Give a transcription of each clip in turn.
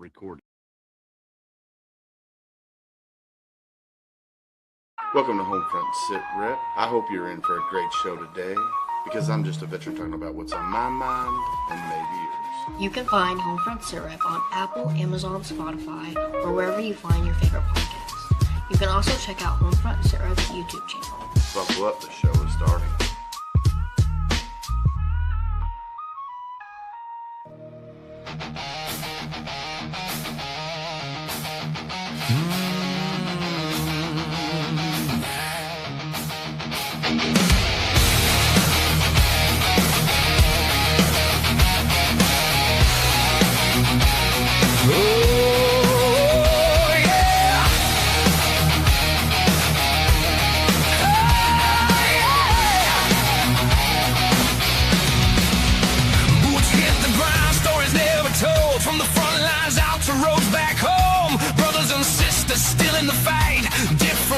recording. Welcome to HomeFront SitRep. I hope you're in for a great show today, because I'm just a veteran talking about what's on my mind and maybe yours. You can find HomeFront SitRep on Apple, Amazon, Spotify, or wherever you find your favorite podcasts. You can also check out HomeFront SitRep's YouTube channel. Buckle up, the show is starting.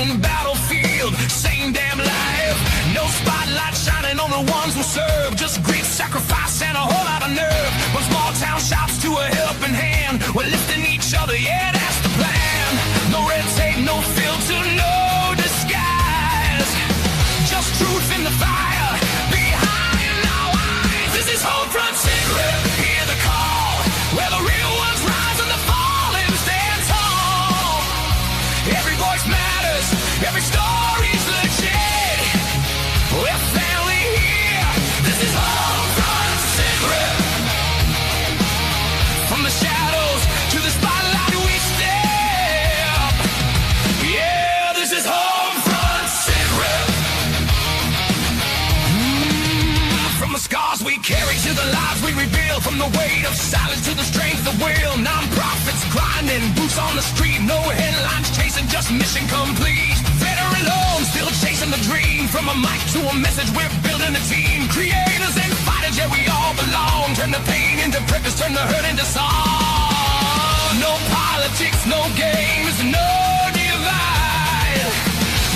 Battlefield, same damn life. No spotlight shining on the ones who serve. Just great sacrifice and a whole lot of nerve. From small town shops to a helping hand, we're lifting each other, yeah, that's the plan. No red tape, no filter, no disguise. Just truth in the fire, behind our eyes. This is HomeFront SitRep, hear the call, where the real ones rise and the fallen stand tall. Every voice matters, every story's legit. We're family here. This is HomeFront SitRep. From the shadows to the spotlight we step. Yeah, this is HomeFront SitRep. From the scars we carry to the lives we reveal. From the weight of silence to the strength of will. Non-profits grinding, boots on the street. No headlines chasing, just mission complete. Veteran alone, still chasing the dream. From a mic to a message, we're building a team. Creators and fighters, yeah, we all belong. Turn the pain into purpose, turn the hurt into song. No politics, no games, no divide.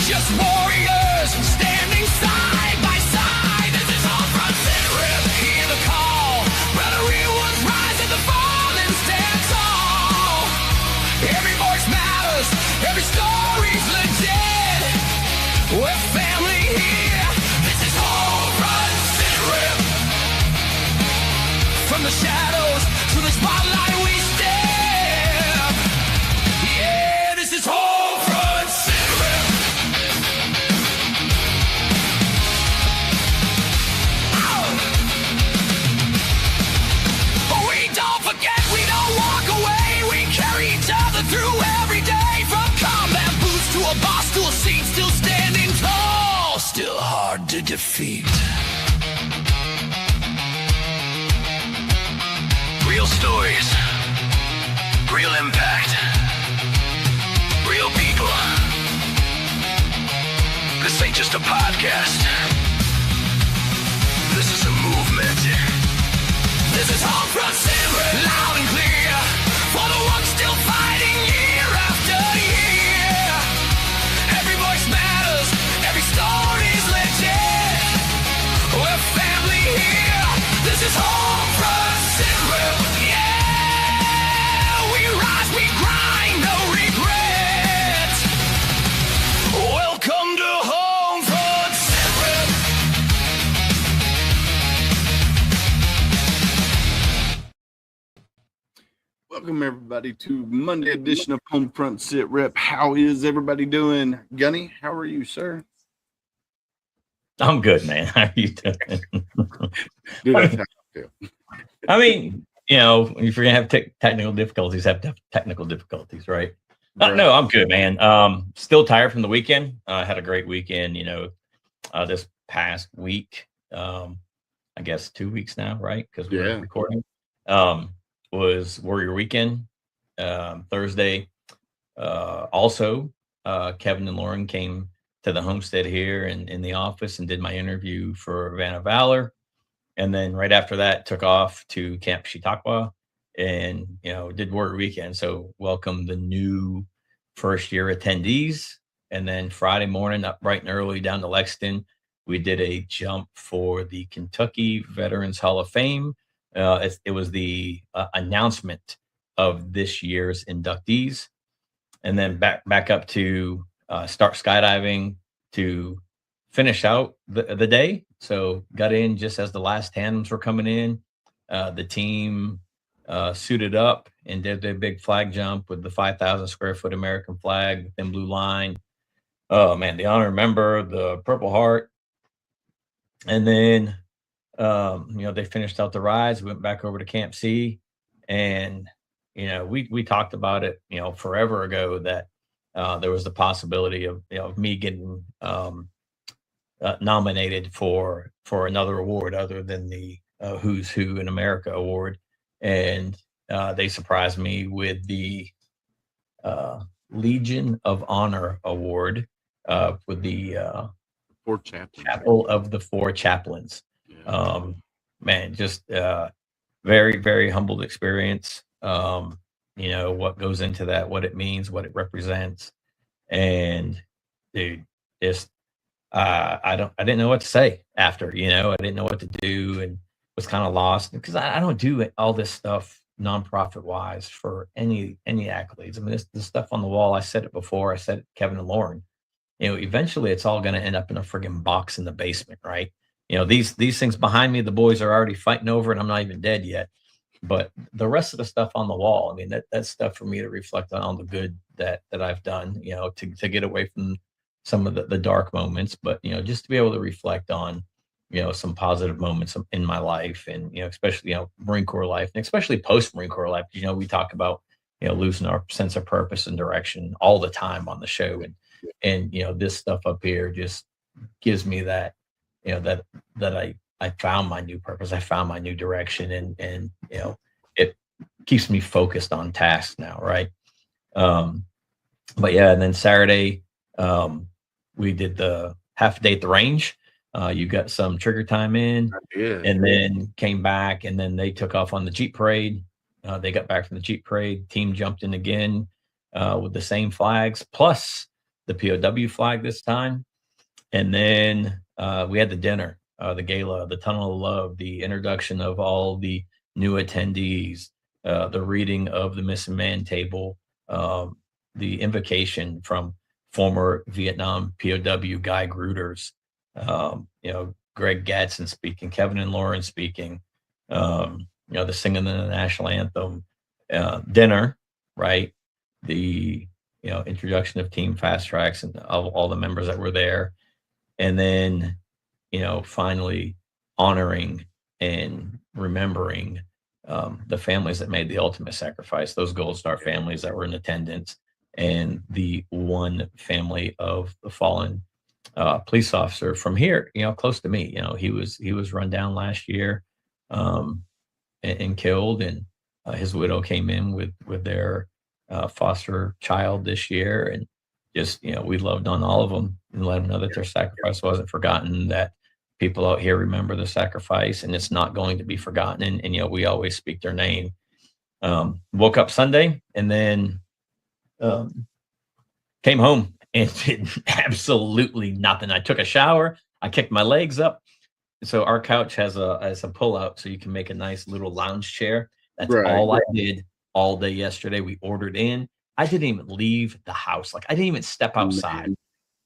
Just warriors standing side by side. This is HomeFront SitRep. Hear the call, where the real ones rise and the fallen stand tall. Every voice matters, every story's legit. We're family here. This is HomeFront SitRep. From the shadows to the spotlight we step. Yeah, this is HomeFront SitRep. We don't forget, we don't walk away. We carry each other through every day. From combat boots to a boss to a seat, still standing tall, still hard to defeat. Real stories, real impact, real people. This ain't just a podcast. This is a movement. This is HomeFront SitRep, loud and clear, for the ones still fighting year after year. Every voice matters, every story's legit. We're family here. This is HomeFront SitRep. Yeah, we rise, we grind, no regrets. Welcome to HomeFront SitRep. Welcome, everybody, to Monday edition of HomeFront SitRep. How is everybody doing? Gunny, how are you, sir? I'm good, man. How are you doing? Dude, that's how I feel. I mean, you know, if you're gonna have technical difficulties, have to have technical difficulties, right? Right. No, I'm good, man. Still tired from the weekend. I had a great weekend, you know, this past week. I guess 2 weeks now, right? Because we're recording. Was Warrior Weekend. Thursday. Also, Kevin and Lauren came to the homestead here and in the office and did my interview for Van of Valor. And then right after that, took off to Camp Chautauqua and, you know, did Warrior Weekend. So welcome the new first year attendees. And then Friday morning, up bright and early down to Lexington, we did a jump for the Kentucky Veterans Hall of Fame. It was the announcement of this year's inductees, and then back up to start skydiving to finish out the day. So got in just as the last tandems were coming in. The team suited up and did their big flag jump with the 5,000 square foot American flag, thin blue line. Oh man, the honor member, the Purple Heart. And then they finished out the rides, went back over to Camp C, and we talked about it forever ago that there was the possibility of me getting nominated for another award other than the Who's Who in America award, and they surprised me with the Legion of Honor award with the Chapel of the Four Chaplains. Yeah. Man, just very, very humbled experience. What goes into that, what it means, what it represents, and dude, just I didn't know what to say after. I didn't know what to do, and was kind of lost because I don't do all this stuff nonprofit wise for any accolades. I mean, this stuff on the wall. I said it before. I said it to Kevin and Lauren. Eventually it's all going to end up in a friggin' box in the basement, right? These things behind me, the boys are already fighting over, and I'm not even dead yet. But the rest of the stuff on the wall, I mean, that's stuff for me to reflect on all the good that I've done, to get away from some of the dark moments, but just to be able to reflect on, some positive moments in my life, and especially Marine Corps life, and especially post Marine Corps life. We talk about losing our sense of purpose and direction all the time on the show, and this stuff up here just gives me that that I found my new purpose, I found my new direction, and it keeps me focused on tasks now, right? But yeah, and then Saturday we did the half day at the range. You got some trigger time in, and then came back, and then they took off on the Jeep parade. They got back from the Jeep parade. Team jumped in again with the same flags, plus the POW flag this time. And then we had the dinner, the gala, the Tunnel of Love, the introduction of all the new attendees, the reading of the Missing Man table, the invocation from former Vietnam POW Guy Gruters, Greg Gadsden speaking, Kevin and Lauren speaking, the singing of the national anthem, dinner, right? The introduction of Team Fast Tracks and all the members that were there, and then finally honoring and remembering the families that made the ultimate sacrifice, those Gold Star families that were in attendance, and the one family of the fallen police officer from here, close to me. He was run down last year and killed, and his widow came in with their foster child this year, and just we loved on all of them and let them know that their sacrifice wasn't forgotten, that people out here remember the sacrifice, and it's not going to be forgotten, and we always speak their name. Woke up Sunday, and then came home and did absolutely nothing. I took a shower, I kicked my legs up. So our couch has a pull out, so you can make a nice little lounge chair. That's all I did all day yesterday. We ordered in. I didn't even leave the house. Like, I didn't even step outside.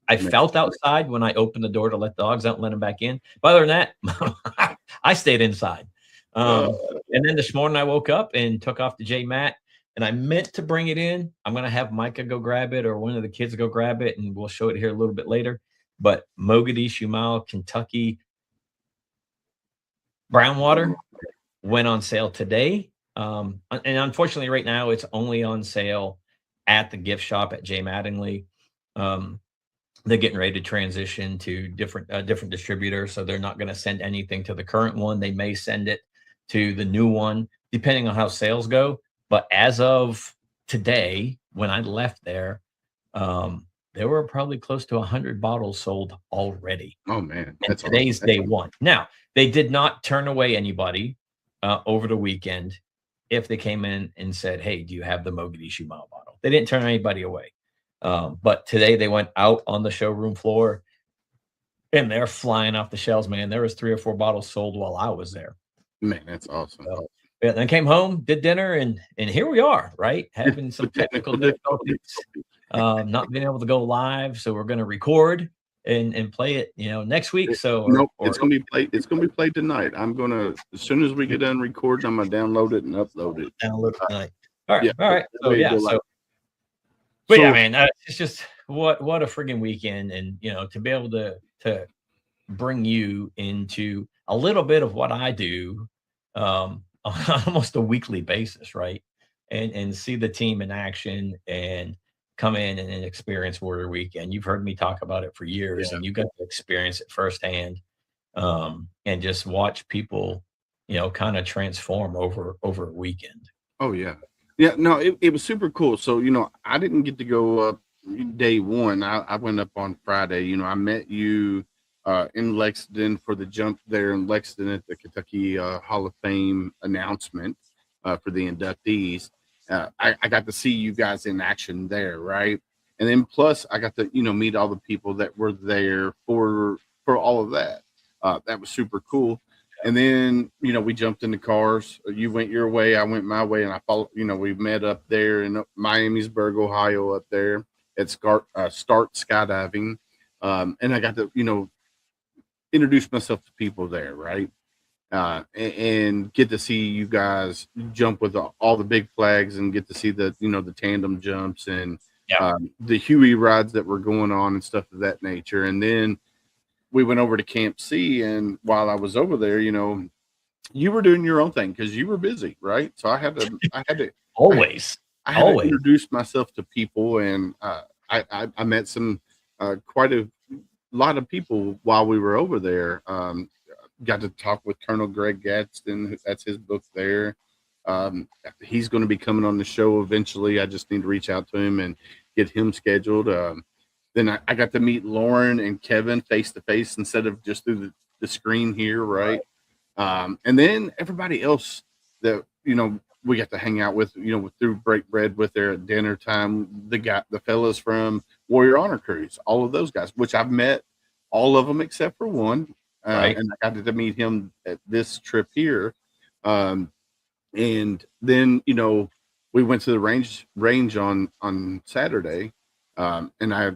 I felt outside when I opened the door to let dogs out and let them back in. But other than that, I stayed inside. And then this morning I woke up and took off the J mat, and I meant to bring it in. I'm going to have Micah go grab it, or one of the kids go grab it, and we'll show it here a little bit later. But Mogadishu Mile, Kentucky brown water went on sale today. And unfortunately right now it's only on sale at the gift shop at J Mattingly. They're getting ready to transition to different distributors, so they're not going to send anything to the current one. They may send it to the new one, depending on how sales go. But as of today, when I left there were probably close to 100 bottles sold already. Oh man, that's today's day one. Now, they did not turn away anybody over the weekend if they came in and said, "Hey, do you have the Mogadishu Mile bottle?" They didn't turn anybody away. But today they went out on the showroom floor, and they're flying off the shelves, man. There was 3 or 4 bottles sold while I was there. Man, that's awesome. Yeah, then came home, did dinner, and here we are, right? Having some technical difficulties, not being able to go live. So we're going to record and play it, next week. So Nope, it's gonna be played. It's gonna be played tonight. I'm gonna, as soon as we get done recording, I'm gonna download it and upload it. download it tonight. All right, Yeah. all right. So Way to yeah, go so live. but yeah, So man, it's just what a friggin' weekend, and to be able to bring you into a little bit of what I do, on almost a weekly basis, right? And see the team in action and come in and experience Warrior Weekend. You've heard me talk about it for years, yeah. and you got to experience it firsthand, and just watch people, kind of transform over a weekend. Oh yeah. Yeah. No, it was super cool. So I didn't get to go up day one. I went up on Friday. I met you in Lexington for the jump there in Lexington at the Kentucky Hall of Fame announcement for the inductees. I got to see you guys in action there, right? And then plus I got to meet all the people that were there for all of that. That was super cool. And then we jumped in the cars. You went your way, I went my way, and I followed. We met up there in Miamisburg, Ohio, up there at Start Skydiving, and I got to introduce myself to people there, right? And get to see you guys jump with all the big flags, and get to see the the tandem jumps and the Huey rides that were going on and stuff of that nature. And then we went over to Camp C, and while I was over there, you were doing your own thing because you were busy, right? So I had to Always. I had to introduce myself to people, and I met some quite a lot of people while we were over there. Got to talk with Colonel Greg Gadsden. That's his book there. He's going to be coming on the show eventually. I just need to reach out to him and get him scheduled. Then I got to meet Lauren and Kevin face to face instead of just through the screen here, right? And then everybody else that we got to hang out with, through break bread with there at dinner time. The fellas from Warrior Honor Cruise, all of those guys, which I've met all of them except for one. And I got to meet him at this trip here. And then, we went to the range on Saturday. And I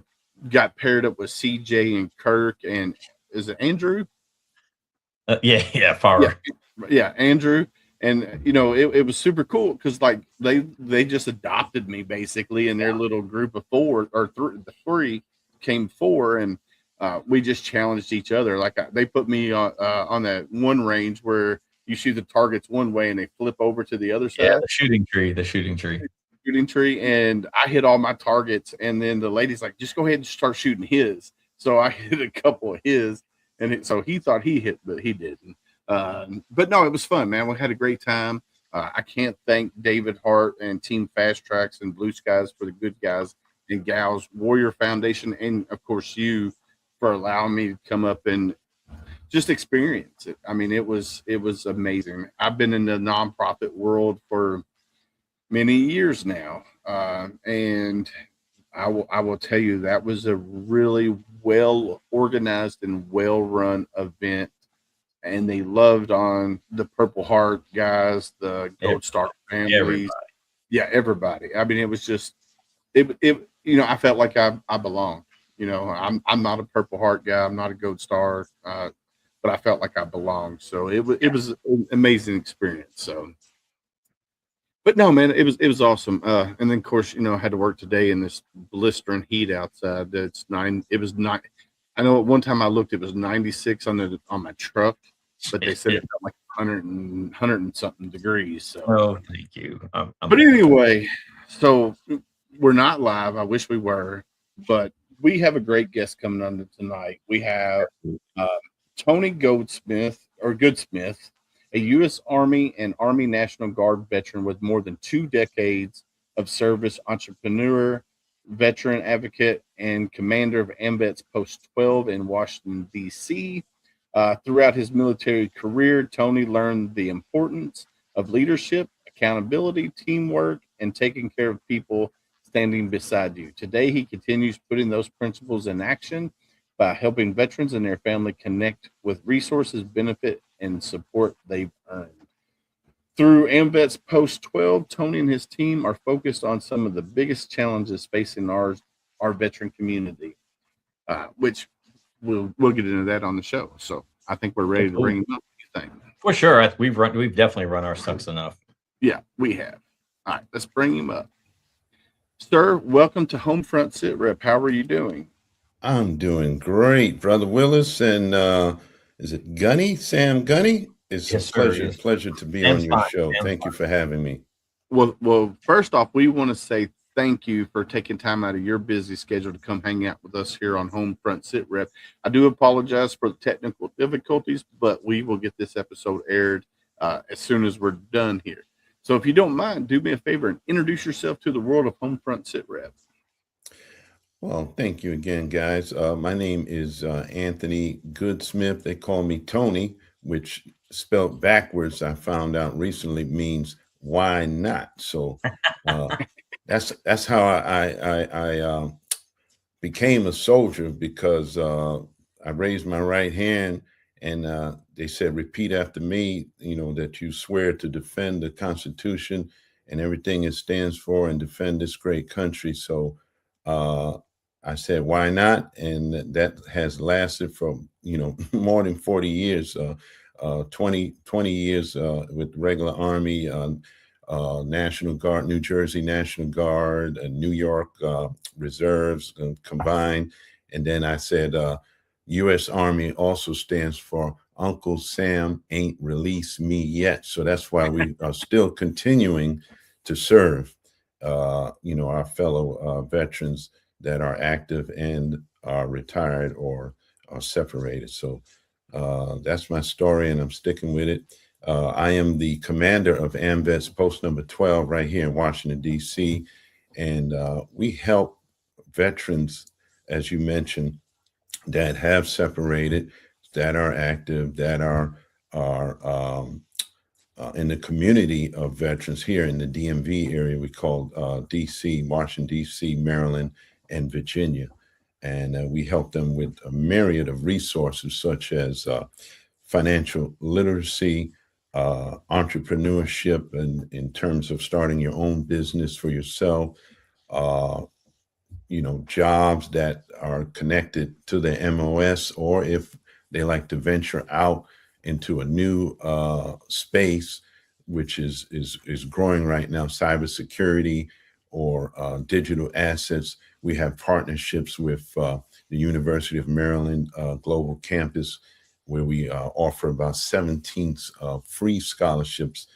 got paired up with CJ and Kirk, and is it Andrew? Far. Yeah, Andrew. And it was super cool because they just adopted me basically in their little group of four, or three came four, and we just challenged each other. They put me on that one range where you shoot the targets one way and they flip over to the other side. Yeah, the shooting tree. And I hit all my targets, and then the lady's like, just go ahead and start shooting his. So I hit a couple of his, and so he thought he hit, but he didn't. But no, it was fun, man. We had a great time. I can't thank David Hart and Team Fast Tracks and Blue Skies for the good guys and gals, Warrior Foundation, and of course you for allowing me to come up and just experience it. I mean, it was amazing. I've been in the nonprofit world for many years now, and I will tell you that was a really well organized and well run event. And they loved on the Purple Heart guys, the Gold Star families. Everybody. I mean, it was just it. I felt like I belonged. I'm not a Purple Heart guy. I'm not a Gold Star, but I felt like I belonged. So it was an amazing experience. So, but no, man, it was awesome. And then of course, I had to work today in this blistering heat outside. It was 9. I know at one time I looked, it was 96 on my truck, but they said it felt like 100 and something degrees. So. Oh, thank you. But anyway, so we're not live. I wish we were, but we have a great guest coming on tonight. We have Tony Goodesmith, a U.S. Army and Army National Guard veteran with more than 2 decades of service, entrepreneur, veteran advocate, and commander of AMVETS Post 12 in Washington, D.C. Throughout his military career, Tony learned the importance of leadership, accountability, teamwork, and taking care of people standing beside you. Today, he continues putting those principles in action by helping veterans and their family connect with resources, benefit, and support they've earned. Through AMVETS Post 12, Tony and his team are focused on some of the biggest challenges facing our veteran community, which we'll get into that on the show. So I think we're ready to bring him up. What do you think? For sure. We've definitely run our sucks enough. Yeah, we have. All right, let's bring him up. Sir, welcome to HomeFront SitRep. How are you doing? I'm doing great, Brother Willis. And is it Gunny? Sam Gunny? It's Yes, a pleasure, sir. Yes. pleasure to be Sam's on your fine. show. Sam's Thank you fine. for having me. Well, first off, we want to say thank you for taking time out of your busy schedule to come hang out with us here on HomeFront SitRep. I do apologize for the technical difficulties, but we will get this episode aired as soon as we're done here. So if you don't mind, do me a favor and introduce yourself to the world of HomeFront SitRep. Well, thank you again, guys. My name is Anthony Goodesmith. They call me Tony, which spelled backwards, I found out recently, means why not. So that's how I became a soldier, because I raised my right hand and they said, repeat after me, that you swear to defend the Constitution and everything it stands for and defend this great country. So I said, why not? And that has lasted for, more than 40 years, 20 years with regular Army, National Guard, New Jersey National Guard, and New York Reserves combined. And then I said, U.S. Army also stands for Uncle Sam ain't released me yet. So that's why we are still continuing to serve, our fellow veterans that are active and are retired or are separated. So that's my story, and I'm sticking with it. I am the commander of AMVETS Post number 12 right here in Washington, D.C., and we help veterans, as you mentioned, that have separated, that are active, that are in the community of veterans here in the DMV area. We call D.C., Washington, D.C., Maryland, and Virginia. And we help them with a myriad of resources, such as financial literacy, entrepreneurship, and in terms of starting your own business for yourself, jobs that are connected to the MOS, or if they like to venture out into a new space, which is growing right now, cybersecurity or digital assets. We have partnerships with the University of Maryland Global Campus, where we offer about 17 free scholarships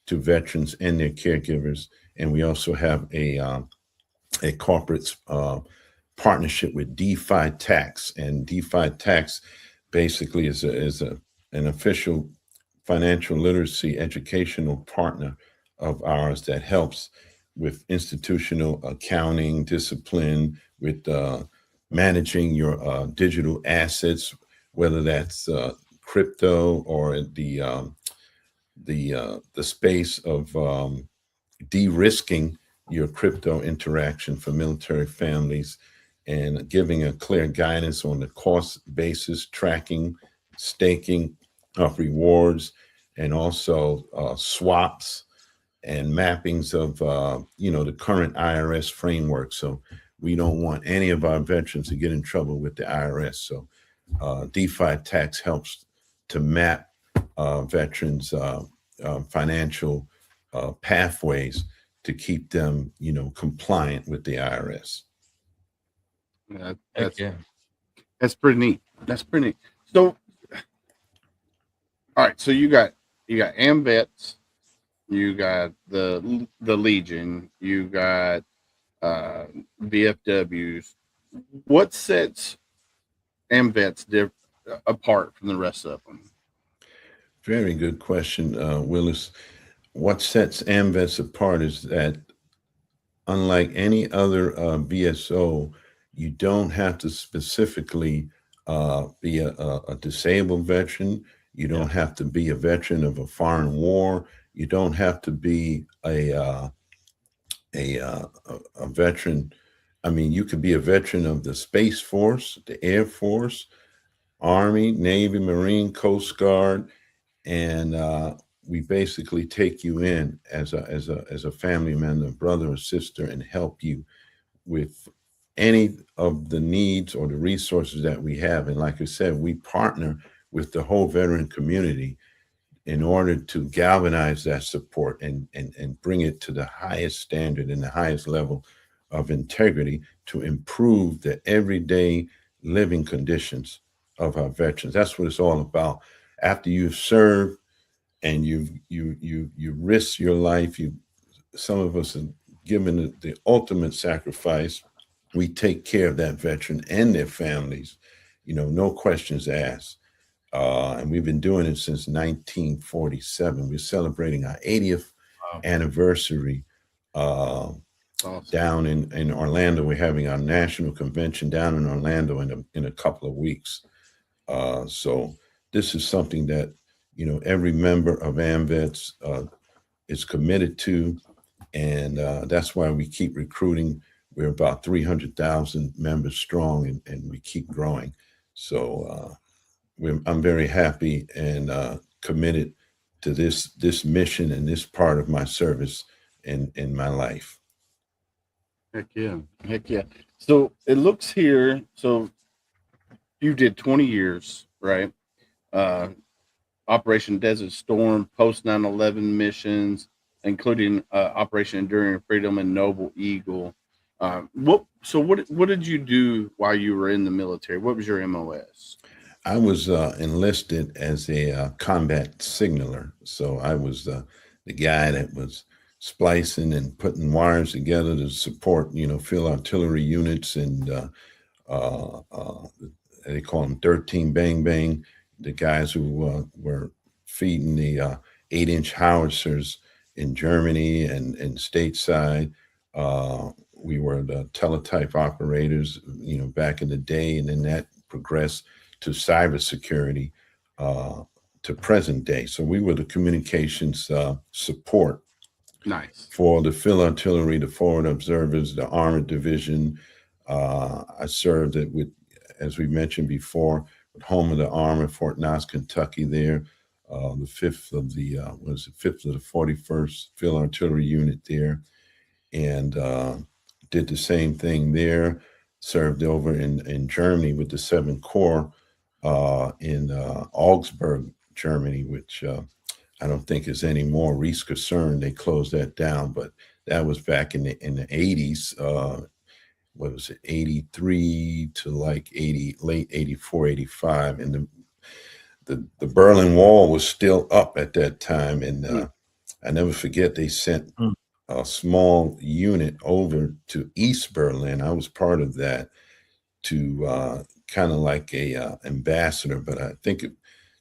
to veterans and their caregivers. And we also have a corporate partnership with DeFi Tax. And DeFi Tax basically is an official financial literacy educational partner of ours that helps with institutional accounting discipline, with managing your digital assets, whether that's crypto or the space of de-risking your crypto interaction for military families, and giving a clear guidance on the cost basis, tracking, staking of rewards, and also swaps and mappings of the current IRS framework. So we don't want any of our veterans to get in trouble with the IRS. So DeFi Tax helps to map veterans' financial pathways to keep them, compliant with the IRS. That's pretty neat. That's pretty neat. So, all right. So you got AMVETS, you got the Legion, you got VFWs. What sets AMVETS apart from the rest of them? Very good question, Willis. What sets AMVETS apart is that, unlike any other VSO, you don't have to specifically be a disabled veteran. You don't have to be a veteran of a foreign war. You don't have to be a veteran. I mean, you could be a veteran of the Space Force, the Air Force, Army, Navy, Marine, Coast Guard, and we basically take you in as a family member, brother or sister, and help you with any of the needs or the resources that we have. And like I said, we partner with the whole veteran community in order to galvanize that support and bring it to the highest standard and the highest level of integrity to improve the everyday living conditions of our veterans. That's what it's all about. After you've served and you risk your life, some of us have given the ultimate sacrifice. We take care of that veteran and their families, no questions asked. And we've been doing it since 1947. We're celebrating our 80th anniversary awesome. Down in Orlando. We're having our national convention down in Orlando in a couple of weeks. So this is something that, every member of AMVETS is committed to. And that's why we keep recruiting. We're about 300,000 members strong, and we keep growing. So I'm very happy and committed to this mission and this part of my service in my life. Heck yeah. So it looks here. So you did 20 years, right? Operation Desert Storm, post 9/11 missions, including Operation Enduring Freedom and Noble Eagle. What did you do while you were in the military? What was your MOS? I was enlisted as a combat signaler. So I was the guy that was splicing and putting wires together to support, field artillery units, and they call them 13 Bang Bang, the guys who were feeding the 8-inch howitzers in Germany and stateside. We were the teletype operators, back in the day, and then that progressed to cybersecurity to present day. So we were the communications support. Nice. For the field artillery, the forward observers, the armored division. I served it with, as we mentioned before, with Home of the Armor, Fort Knox, Kentucky there. The 5th of the 41st Field Artillery Unit there. And did the same thing there. Served over in Germany with the 7th Corps in Augsburg, Germany, which I don't think is anymore. Ries-Kasern, they closed that down, but that was back in the 80s. What was it, 83 to like late 84, 85. And the Berlin Wall was still up at that time. And I never forget, they sent a small unit over to East Berlin. I was part of that, to kind of like a ambassador, but I think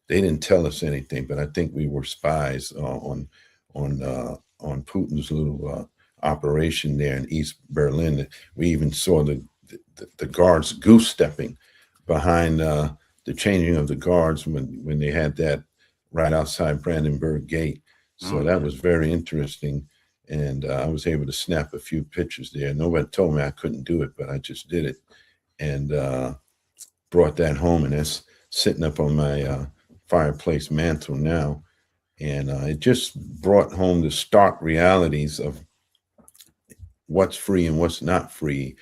they didn't tell us anything, but I think we were spies on Putin's little operation there in East Berlin. We even saw the guards goose stepping behind the changing of the guards when they had that right outside Brandenburg Gate. So that was very interesting. And I was able to snap a few pictures there. Nobody told me I couldn't do it, but I just did it and brought that home. And that's sitting up on my fireplace mantle now. And it just brought home the stark realities of what's free and what's not free.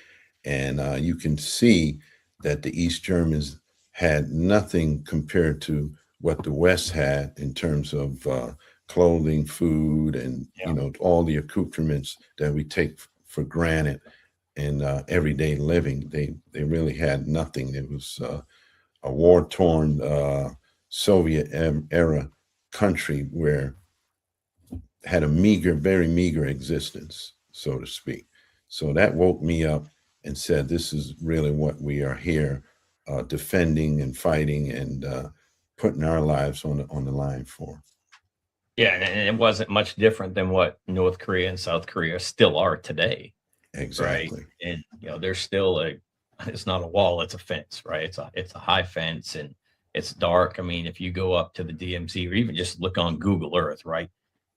And you can see that the East Germans had nothing compared to what the West had in terms of clothing, food, and all the accoutrements that we take for granted in everyday living. They really had nothing. It was a war-torn Soviet era country where had a very meager existence, so to speak. So that woke me up and said, this is really what we are here defending and fighting and putting our lives on the line for. Yeah, and it wasn't much different than what North Korea and South Korea still are today. Exactly. Right? And there's still it's not a wall, it's a fence, right? It's a high fence and it's dark. I mean, if you go up to the DMZ or even just look on Google Earth, right?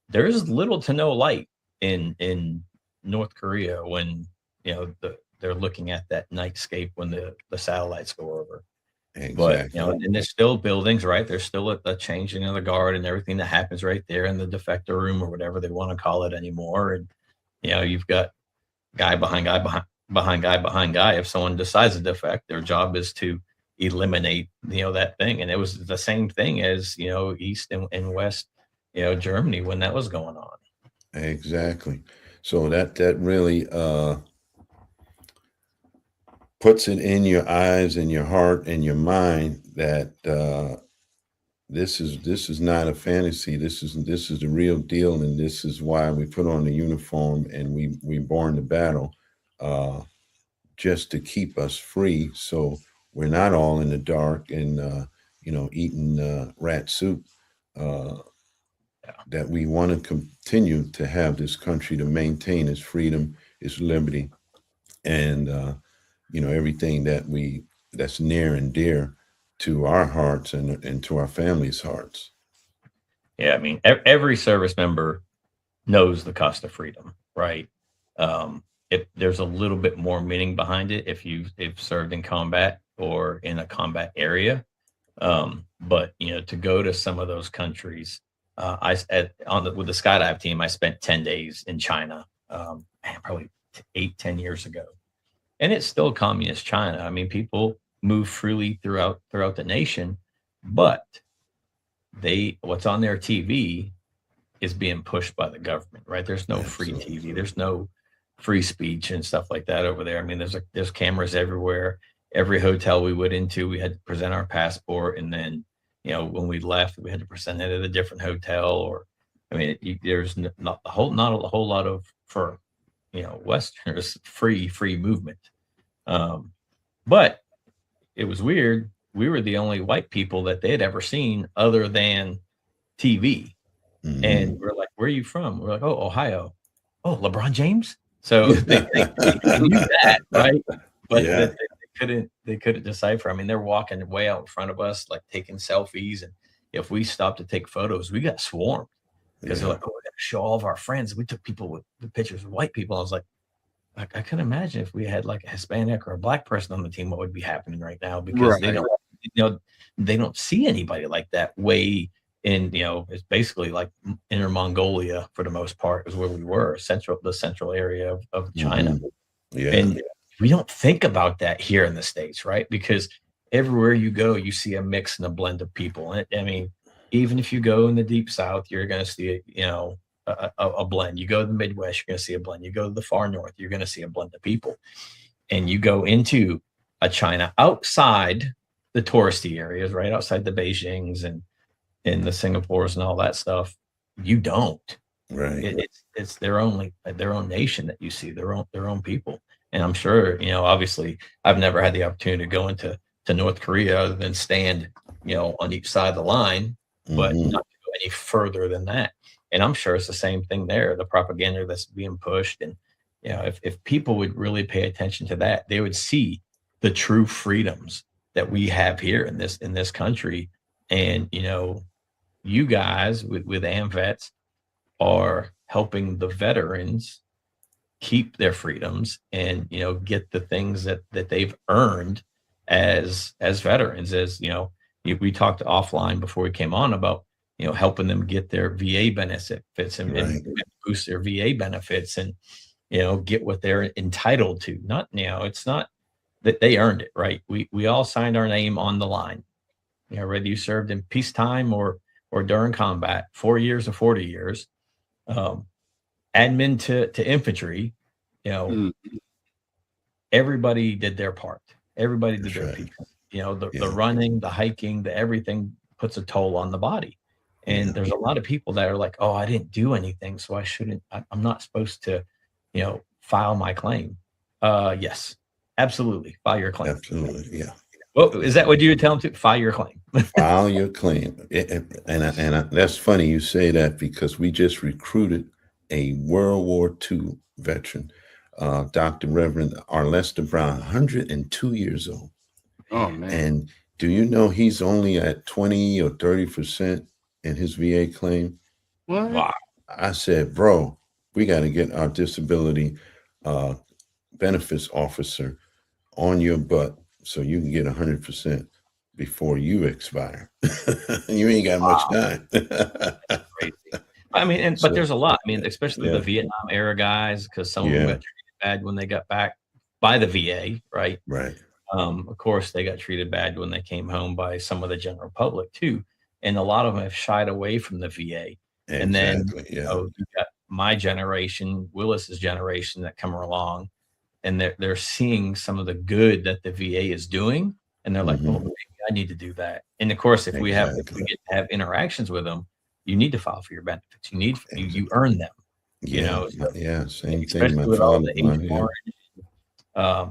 There's little to no light in North Korea when they're looking at that nightscape when the satellites go over. But, you know, Exactly. and there's still buildings, right? There's still a changing of the guard and everything that happens right there in the defector room or whatever they want to call it anymore. And, you know, you've got guy behind guy behind guy behind guy. If someone decides to defect, their job is to eliminate, you know, that thing. And it was the same thing as, you know, East and West, you know, Germany when that was going on. Exactly. So that really puts it in your eyes and your heart and your mind that this is not a fantasy. This is the real deal, and this is why we put on the uniform and we born to battle, just to keep us free. So we're not all in the dark and you know, eating rat soup. That we want to continue to have this country to maintain its freedom, its liberty, and you know, everything that's near and dear to our hearts and to our families' hearts. Yeah, I mean, every service member knows the cost of freedom, right? If there's a little bit more meaning behind it if you've served in combat or in a combat area. But you know, to go to some of those countries, with the skydive team, I spent 10 days in China, probably 8-10 years ago, and it's still communist China. I mean, people move freely throughout the nation, but what's on their TV is being pushed by the government, right? There's no free TV. There's no free speech and stuff like that over there. I mean, there's cameras everywhere. Every hotel we went into, we had to present our passport, and then, you know, when we left, we had to present it at a different hotel. Or, I mean, there's not a whole lot of, for, you know, Westerners, free movement. But it was weird. We were the only white people that they had ever seen other than TV. Mm-hmm. And we're like, where are you from? We're like, oh, Ohio. Oh, LeBron James. So they knew that, right? But Yeah. they couldn't decipher. I mean, they're walking way out in front of us, like taking selfies. And if we stopped to take photos, we got swarmed because they're like, oh, we got to show all of our friends. We took people with pictures of white people. I was like, I can imagine if we had like a Hispanic or a black person on the team, what would be happening right now, because they don't, you know, they don't see anybody like that way in, you know, it's basically like Inner Mongolia for the most part is where we were, the central area of China. Mm-hmm. Yeah. And we don't think about that here in the States, right? Because everywhere you go, you see a mix and a blend of people. And I mean, even if you go in the deep South, you're going to see, you know, a blend. You go to the Midwest, you're going to see a blend. You go to the far North, you're going to see a blend of people. And you go into a China outside the touristy areas, right outside the Beijings and the Singapores and all that stuff, you don't. Right. It's their own nation that you see, their own people. And I'm sure, you know, obviously, I've never had the opportunity to go into North Korea other than stand, you know, on each side of the line, but not to go any further than that. And I'm sure it's the same thing there, the propaganda that's being pushed. And, you know, if people would really pay attention to that, they would see the true freedoms that we have here in this country. And, you know, you guys with AMVETS are helping the veterans keep their freedoms and, you know, get the things that they've earned as veterans. As, you know, we talked offline before we came on about, you know, helping them get their VA benefits and boost their VA benefits and, you know, get what they're entitled to. Not, you know, it's not that they earned it, right? We all signed our name on the line, you know, whether you served in peacetime or during combat, 4 years or 40 years, admin to infantry, you know, everybody did their part. Everybody did their piece. You know, the running, the hiking, the everything puts a toll on the body. And there's a lot of people that are like, oh, I didn't do anything, so I'm not supposed to, you know, file my claim. Yes, absolutely. File your claim. Absolutely. Yeah. Well, is that what you would tell them to? File your claim. File your claim. And that's funny you say that, because we just recruited a World War II veteran, Dr. Reverend Arlester Brown, 102 years old. Oh, man. And do you know he's only at 20 or 30% in his VA claim? What? Wow. I said, bro, we got to get our disability benefits officer on your butt so you can get 100%. before you expire. You ain't got much time. Crazy. I mean, but there's a lot. I mean, especially the Vietnam era guys, because some of them got treated bad when they got back by the VA, right? Right. Of course, they got treated bad when they came home by some of the general public too, and a lot of them have shied away from the VA. Exactly. And then you got my generation, Willis's generation, that come along, and they're seeing some of the good that the VA is doing, and they're like, "Oh, maybe I need to do that." And of course, if we get to have interactions with them, you need to file for your benefits. You need you earn them. You know, same especially thing. with all the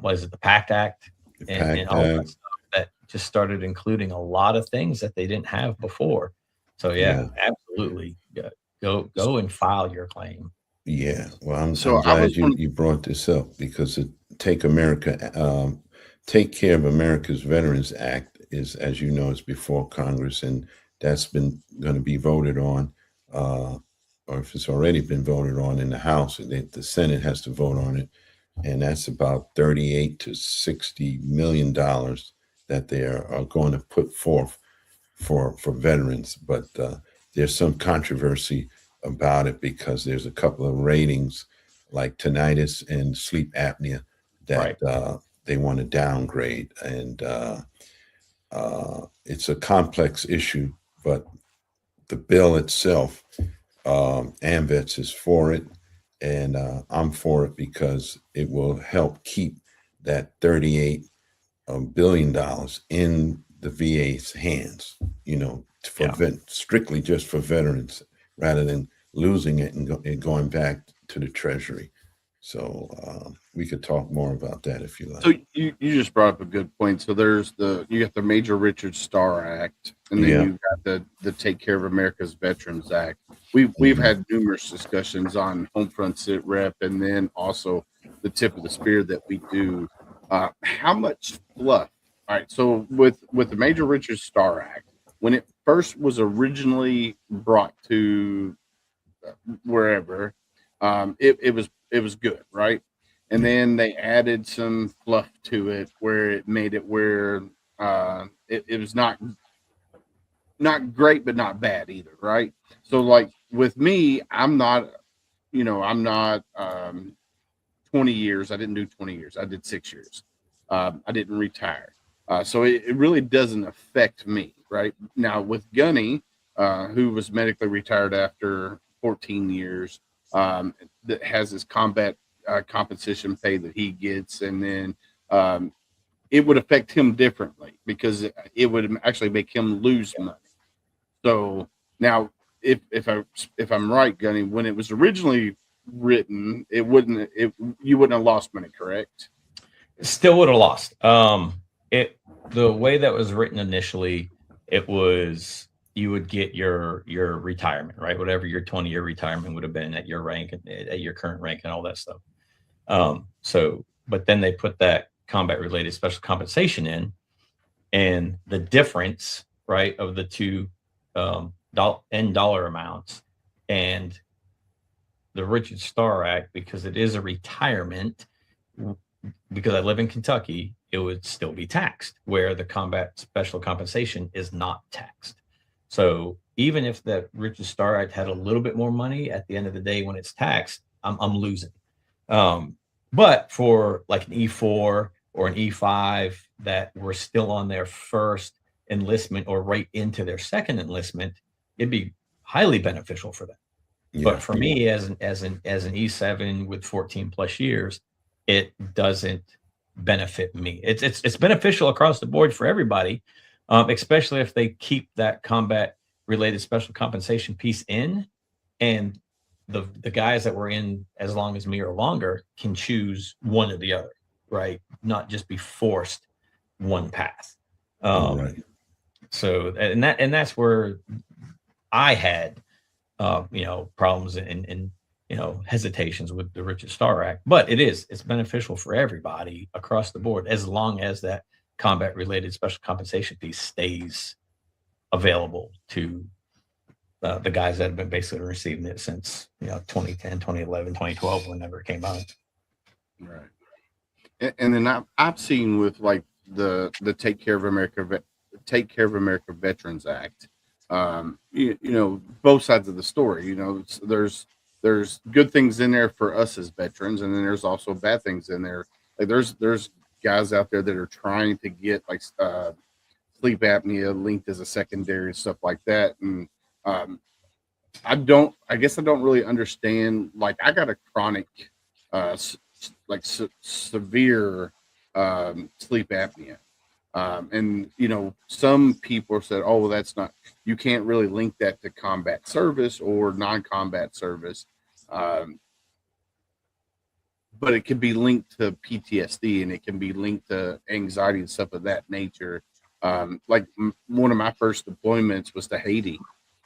what is it, the PACT Act and all that stuff that just started including a lot of things that they didn't have before. So absolutely, go and file your claim. Yeah, well, I'm glad you brought this up, because the Take Care of America's Veterans Act is, as you know, is before Congress, and that's been going to be voted on, or if it's already been voted on in the House, the Senate has to vote on it, and that's about $38 to $60 million that they are going to put forth for veterans. But there's some controversy about it, because there's a couple of ratings like tinnitus and sleep apnea that they want to downgrade, and it's a complex issue. But the bill itself, AMVETS is for it, and I'm for it because it will help keep that $38 billion in the VA's hands, strictly just for veterans, rather than losing it and going back to the Treasury. So we could talk more about that if you like. So you just brought up a good point. So you got the Major Richard Starr Act, and then you got the Take Care of America's Veterans Act. We've had numerous discussions on HomeFront SitRep, and then also the tip of the spear that we do. How much fluff? All right. So with the Major Richard Starr Act, when it first was originally brought to wherever, it was good, right? And then they added some fluff to it where it made it where it was not great but not bad either, right? So like with me, I'm not 20 years. I didn't do 20 years. I did 6 years. I didn't retire. So it really doesn't affect me, right? Now with Gunny, who was medically retired after 14 years, that has his combat compensation pay that he gets, and then it would affect him differently because it would actually make him lose money. So now, if I'm right, Gunny, when it was originally written, you wouldn't have lost money, correct? Still would have lost. The way that was written initially, it was you would get your retirement, right? Whatever your 20-year retirement would have been at your rank, at your current rank, and all that stuff. But then they put that combat-related special compensation in, and the difference, right, of the two dollar amounts, and the Richard Starr Act, because it is a retirement, because I live in Kentucky, it would still be taxed, where the combat special compensation is not taxed. So even if the Richard Starr Act had a little bit more money, at the end of the day, when it's taxed, I'm losing. But for like an E4 or an E5 that were still on their first enlistment or right into their second enlistment, it'd be highly beneficial for them. Yeah. But for me, as an E7 with 14 plus years, it doesn't benefit me. It's beneficial across the board for everybody, especially if they keep that combat related special compensation piece in, and the guys that were in as long as me or longer can choose one or the other, right? Not just be forced one path. Right. So and that's where I had problems and hesitations with the Richard Starr Act, but it's beneficial for everybody across the board, as long as that combat related special compensation piece stays available to the guys that have been basically receiving it since 2010, 2011, 2012, whenever it came out. Right. And then I've seen with like the Take Care of Take Care of America Veterans Act. You know, both sides of the story. You know, there's good things in there for us as veterans, and then there's also bad things in there. Like there's guys out there that are trying to get like sleep apnea linked as a secondary and stuff like that. And I guess I don't really understand. Like I got a chronic, severe sleep apnea. And you know, some people said, "Oh, well, that's not. You can't really link that to combat service or non-combat service." But it can be linked to PTSD, and it can be linked to anxiety and stuff of that nature. Like one of my first deployments was to Haiti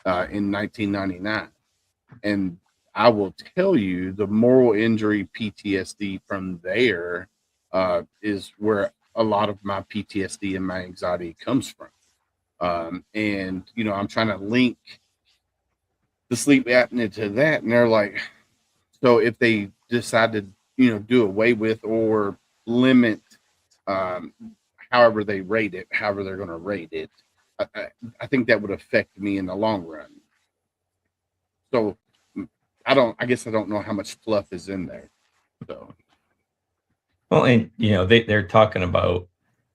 in 1999, and I will tell you, the moral injury PTSD from there is where a lot of my PTSD and my anxiety comes from. And you know, I'm trying to link the sleep apnea to that, and they're like, so if they decide to, you know, do away with or limit however they rate it, however they're going to rate it, I think that would affect me in the long run. So I guess I don't know how much fluff is in there. So, well, and you know, they're talking about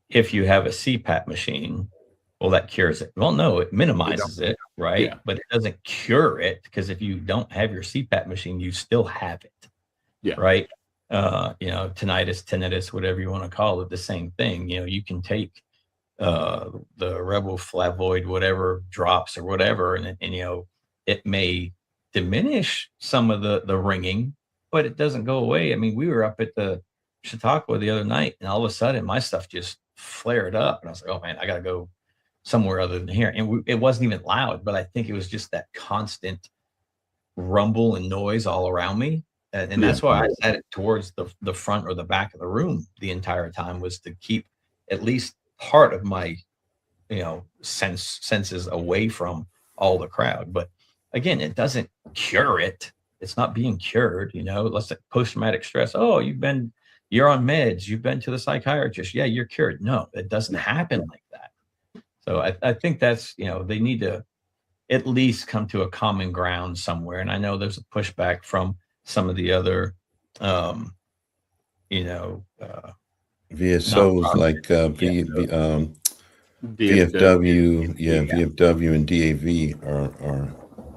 if you have a CPAP machine, well, that cures it. Well, no, it minimizes it, right? Yeah. But it doesn't cure it, because if you don't have your CPAP machine, you still have it. Yeah. Right. You know, tinnitus, whatever you want to call it, the same thing. You know, you can take the riboflavin, whatever drops or whatever, and you know, it may diminish some of the ringing, but it doesn't go away. I mean, we were up at the Chautauqua the other night, and all of a sudden my stuff just flared up, and I was like, oh man, I gotta go somewhere other than here. And it wasn't even loud, but I think it was just that constant rumble and noise all around me. And that's why I set it towards the front or the back of the room the entire time, was to keep at least part of my, you know, senses away from all the crowd. But again, it doesn't cure it. It's not being cured. You know, let's say post-traumatic stress. Oh, you're on meds. You've been to the psychiatrist. Yeah, you're cured. No, it doesn't happen like that. So I think that's, you know, they need to at least come to a common ground somewhere. And I know there's a pushback from some of the other, you know, VSOs like VFW, VFW and DAV are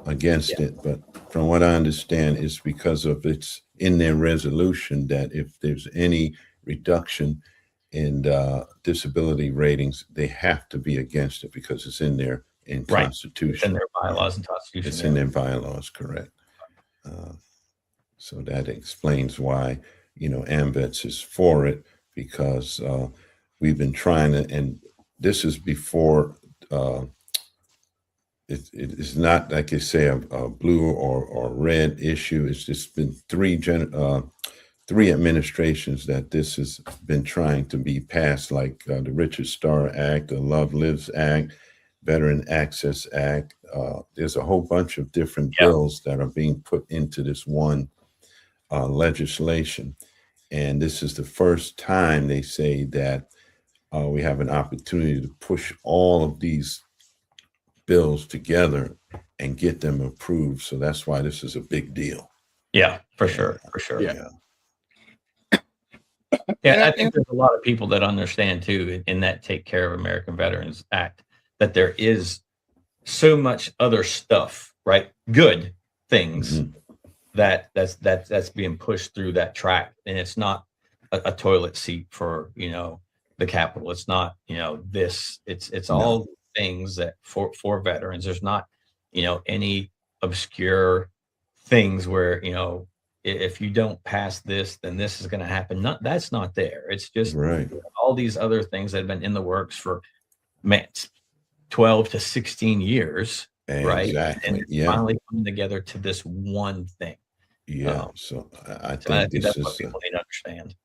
against it. But from what I understand, it's because of it's in their resolution that if there's any reduction in disability ratings, they have to be against it because it's in their Constitution. It's in their bylaws and Constitution. It's in their bylaws, correct. So that explains why, you know, AMVETS is for it, because we've been trying to, and this is before, it's not like you say a blue or red issue. It's just been three administrations that this has been trying to be passed, like the Richard Starr Act, the Love Lives Act, Veteran Access Act. There's a whole bunch of different bills that are being put into this one legislation. And this is the first time they say that we have an opportunity to push all of these bills together and get them approved. So that's why this is a big deal. Yeah, for sure. For sure. Yeah. Yeah, I think there's a lot of people that understand too, in that Take Care of American Veterans Act, that there is so much other stuff, right? Good things that's being pushed through that track, and it's not a toilet seat for, you know, the Capitol. It's not, you know, this. It's all things that for veterans. There's not, you know, any obscure things where, you know, if you don't pass this, then this is going to happen. That's not there. It's just all these other things that have been in the works for 12 to 16 years, right? Exactly. And finally coming together to this one thing. Yeah. So I think this that's is what people need to understand.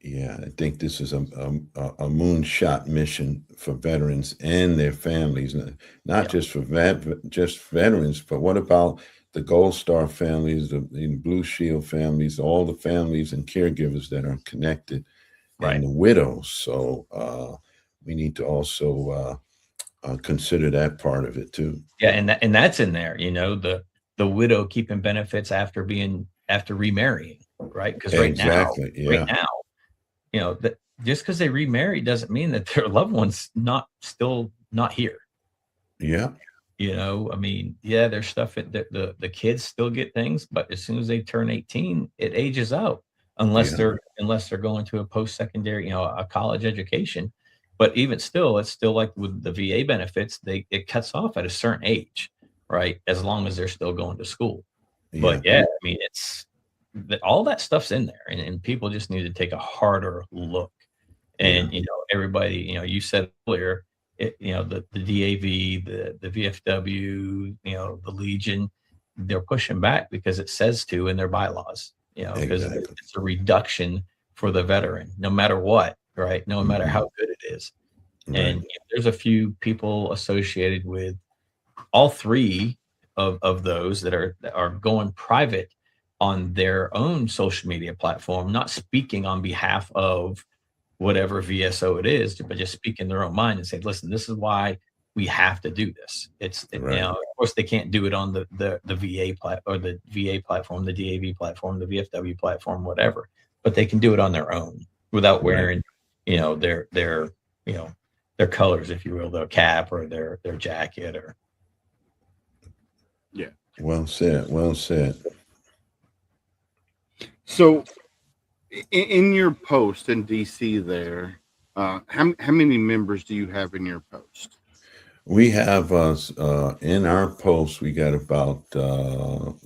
Yeah, I think this is a moonshot mission for veterans and their families, not just for just veterans, but what about the Gold Star families, the Blue Shield families, all the families and caregivers that are connected, and the widows. So we need to also consider that part of it too. Yeah, and that's in there. You know, the widow keeping benefits after remarrying, right? Because right now, you know, that just because they remarry doesn't mean that their loved one's still not here. Yeah. You know, I mean, yeah, there's stuff that the kids still get things, but as soon as they turn 18, it ages out unless they're going to a post-secondary, you know, a college education. But even still, it's still like with the VA benefits, it cuts off at a certain age, right? As long as they're still going to school. But yeah, I mean, it's all that stuff's in there, and people just need to take a harder look. And you know, everybody, you know, you said earlier, you know, the DAV, the VFW, you know, the Legion, they're pushing back because it says to in their bylaws, you know, because it's a reduction for the veteran, no matter what, right? No matter how good it is. And you know, there's a few people associated with all three of those that are going private on their own social media platform, not speaking on behalf of whatever VSO it is, but just speak in their own mind and say, listen, this is why we have to do this. You know, of course they can't do it on the VA or the VA platform, the DAV platform, the VFW platform, whatever, but they can do it on their own without wearing, you know, their you know, their colors, if you will, their cap or their jacket or. Yeah. Well said. Well said. So in your post in DC there, how many members do you have in your post? We have in our post, we got about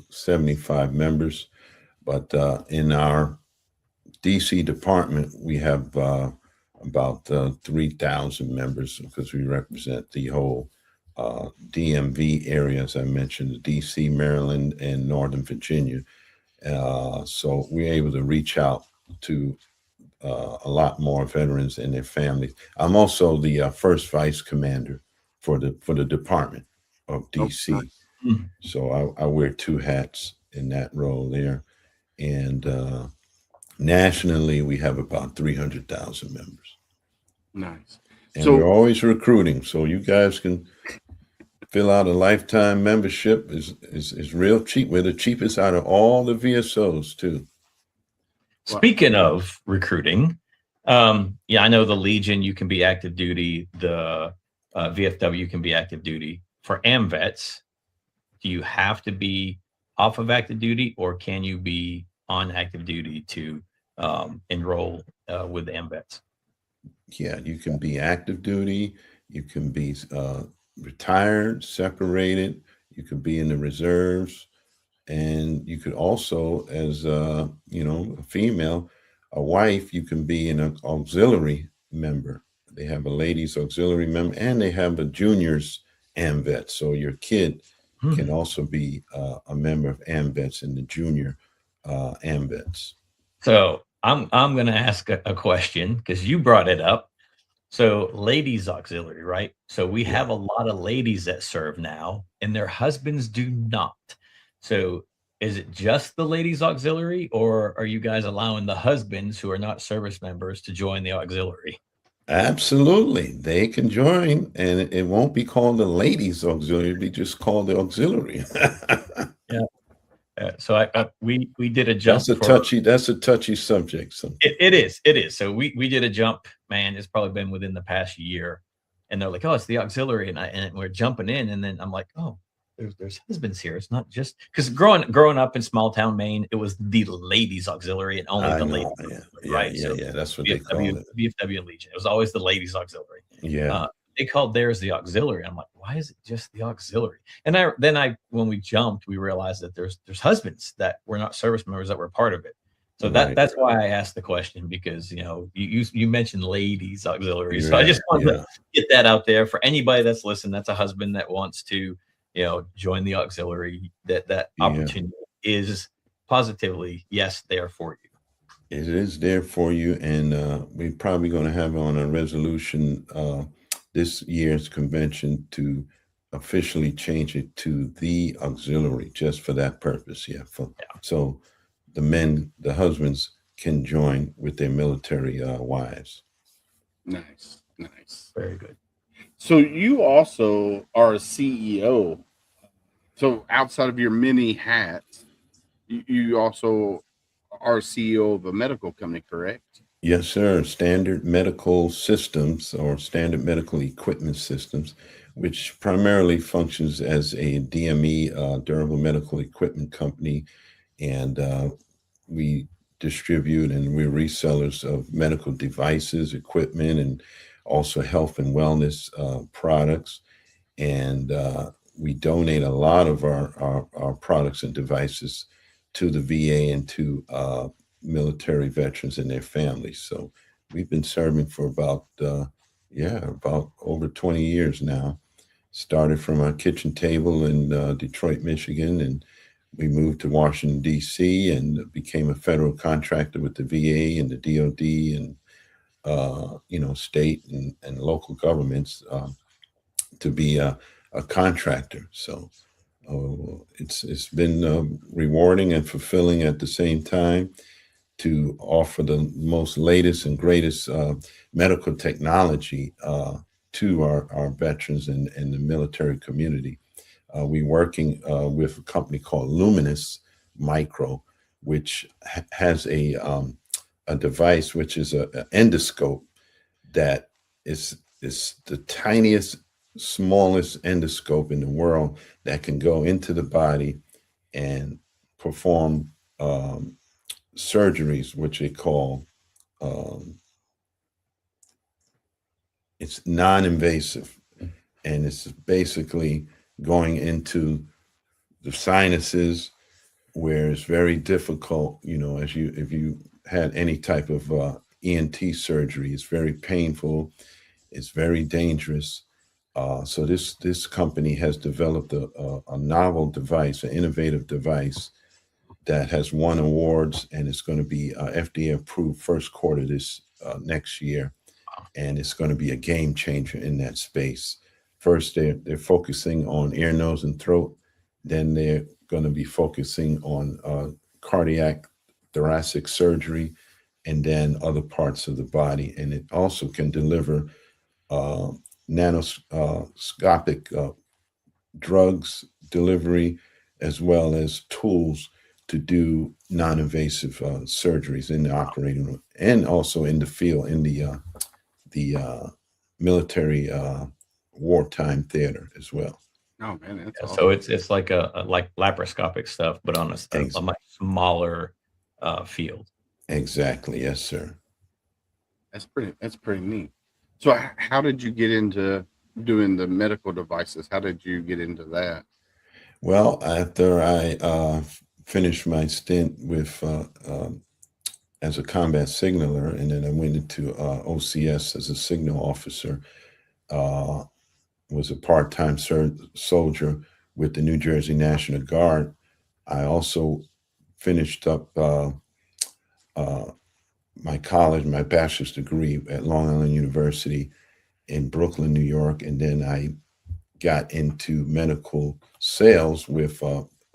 75 members, but in our DC department, we have about 3,000 members because we represent the whole DMV area, as I mentioned, DC, Maryland, and Northern Virginia. So we're able to reach out to a lot more veterans and their families. I'm also the first vice commander for the department of DC. So I wear two hats in that role there. And nationally, we have about 300,000 members. Nice. And we're always recruiting. So you guys can fill out a lifetime membership. Is real cheap. We're the cheapest out of all the VSOs too. Speaking of recruiting, yeah, I know the Legion, you can be active duty. The VFW can be active duty. For AMVETS, do you have to be off of active duty, or can you be on active duty to enroll with the AMVETS? Yeah, you can be active duty. You can be retired, separated. You could be in the reserves. And you could also, as you know, a female, a wife, you can be an auxiliary member. They have a ladies auxiliary member, and they have a juniors AMVETS. So your kid can also be a member of AMVETS in the junior AMVETS. So I'm going to ask a question because you brought it up. So ladies auxiliary, right? So we have a lot of ladies that serve now, and their husbands do not. So is it just the ladies auxiliary, or are you guys allowing the husbands who are not service members to join the auxiliary? Absolutely. They can join, and it won't be called the ladies auxiliary. It'll be just called the auxiliary. Yeah. So we did a jump. That's a touchy subject. So. It is. So we did a jump, man. It's probably been within the past year, and they're like, oh, it's the auxiliary. And we're jumping in. And then I'm like, oh, there's husbands here. It's not just because growing up in small town Maine, it was the ladies auxiliary and only the ladies auxiliary, right? Yeah, that's what they call it. VFW and Legion. It was always the ladies auxiliary. Yeah. They called theirs the auxiliary. I'm like, why is it just the auxiliary? And then when we jumped, we realized that there's husbands that were not service members that were part of it. So that's why I asked the question, because you know you mentioned ladies auxiliary. So I just wanted to get that out there for anybody that's listening. That's a husband that wants to, you know, join the auxiliary. That opportunity is positively there for you. It is there for you, and we're probably going to have on a resolution this year's convention to officially change it to the auxiliary, just for that purpose. So the husbands can join with their military wives. Nice. Very good. So you also are a CEO. So outside of your many hats, you also are CEO of a medical company, correct? Yes, sir. Standard Medical Systems, or Standard Medical Equipment Systems, which primarily functions as a DME, durable medical equipment company. And we distribute and we're resellers of medical devices, equipment, and also health and wellness products. And we donate a lot of our products and devices to the VA and to military veterans and their families. So we've been serving for about over 20 years now. Started from our kitchen table in Detroit, Michigan, and we moved to Washington, D.C., and became a federal contractor with the VA and the DOD and state and local governments to be a contractor. So it's been rewarding and fulfilling at the same time to offer the most latest and greatest medical technology to our veterans and the military community. We're working with a company called Luminous Micro, which has a device which is an endoscope that is the tiniest, smallest endoscope in the world that can go into the body and perform surgeries, which they call it's non-invasive, and it's basically going into the sinuses where it's very difficult. If you had any type of ENT surgery, it's very painful, it's very dangerous. So this company has developed a novel device, an innovative device that has won awards, and it's going to be FDA approved first quarter this next year, and it's going to be a game changer in that space. First, they're focusing on ear, nose, and throat. Then they're going to be focusing on cardiac, thoracic surgery, and then other parts of the body. And it also can deliver nanoscopic drugs delivery, as well as tools to do non-invasive surgeries in the operating room, and also in the field, in the military wartime theater as well. Oh man, that's awesome. So it's like a like laparoscopic stuff, but on a much smaller field. Exactly. Yes, sir. That's pretty neat. So how did you get into doing the medical devices? How did you get into that? Well, after I finished my stint with as a combat signaler, and then I went into OCS as a signal officer, was a part-time soldier with the New Jersey National Guard. I also finished up my college, my bachelor's degree at Long Island University in Brooklyn, New York, and then I got into medical sales with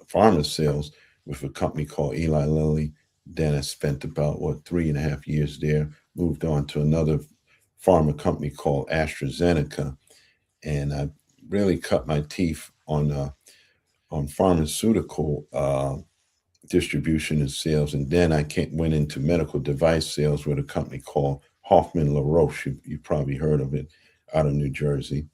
pharma sales with a company called Eli Lilly. Then I spent about 3.5 years there, moved on to another pharma company called AstraZeneca, and I really cut my teeth on pharmaceutical distribution and sales. And then I went into medical device sales with a company called Hoffman LaRoche. You probably heard of it, out of New Jersey.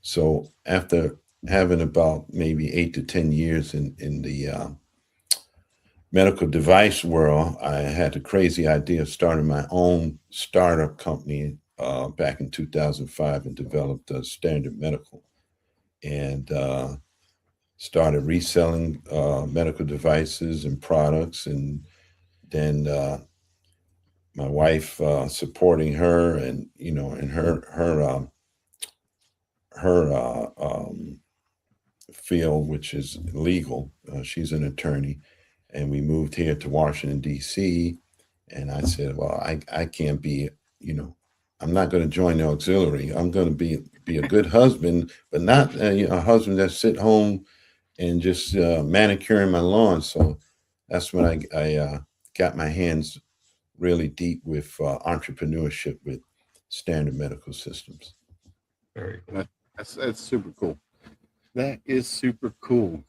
So after having about maybe 8 to 10 years in the medical device world, I had the crazy idea of starting my own startup company back in 2005, and developed Standard Medical, and started reselling medical devices and products. And then my wife supporting her, and in her field, which is legal. She's an attorney, and we moved here to Washington, D.C. And I said, well, I can't be, I'm not going to join the auxiliary. I'm going to be a good husband, but not a husband that sit home and just manicuring my lawn. So that's when I got my hands really deep with entrepreneurship with Standard Medical Systems. Very cool. That's super cool. That is super cool.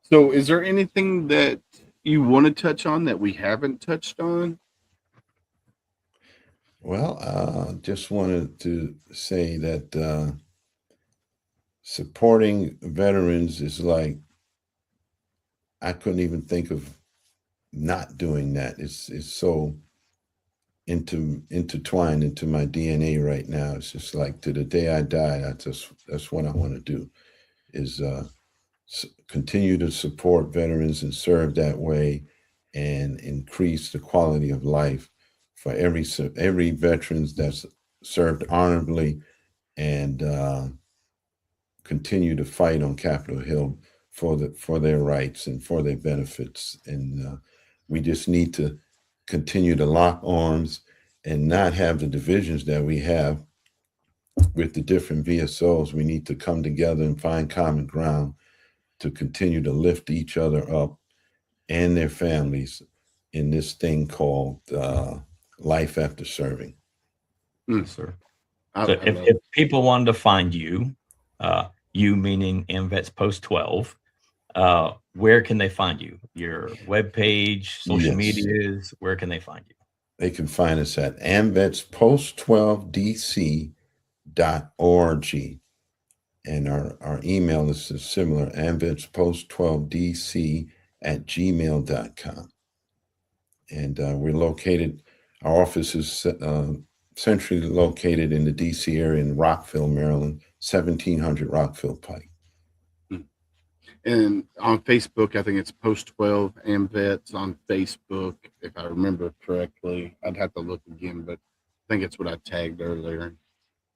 So, is there anything that you want to touch on that we haven't touched on? Well, just wanted to say that supporting veterans is like, I couldn't even think of not doing that. It's so intertwined into my DNA right now. It's just like to the day I die, that's what I want to do, is continue to support veterans and serve that way, and increase the quality of life for every veterans that's served honorably, and continue to fight on Capitol Hill for their rights and for their benefits. And we just need to continue to lock arms and not have the divisions that we have with the different VSOs. We need to come together and find common ground to continue to lift each other up and their families in this thing called life after serving. Yes, sir. So if people wanted to find you, you meaning AMVETS Post 12, where can they find you? Your webpage, social medias, where can they find you? They can find us at AMVETS-Post12DC.org. And our email is similar, AMVETS-Post12DC@gmail.com. And we're located, our office is centrally located in the DC area in Rockville, Maryland, 1700 Rockville Pike. And on Facebook, I think it's Post 12 AMVETS on Facebook, if I remember correctly. I'd have to look again, but I think it's what I tagged earlier.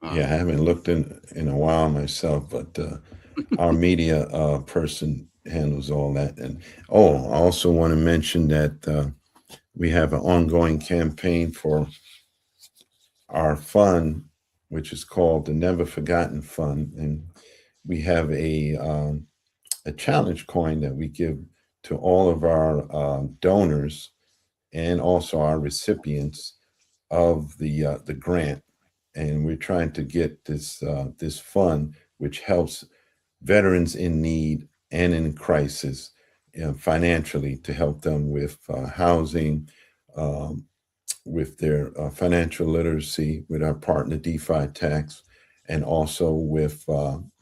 Yeah, I haven't looked in a while myself, but our media person handles all that. And I also want to mention that we have an ongoing campaign for our fund, which is called the Never Forgotten Fund, and we have a challenge coin that we give to all of our donors and also our recipients of the grant. And we're trying to get this fund, which helps veterans in need and in crisis, financially, to help them with housing, with their financial literacy, with our partner DeFi Tax, and also with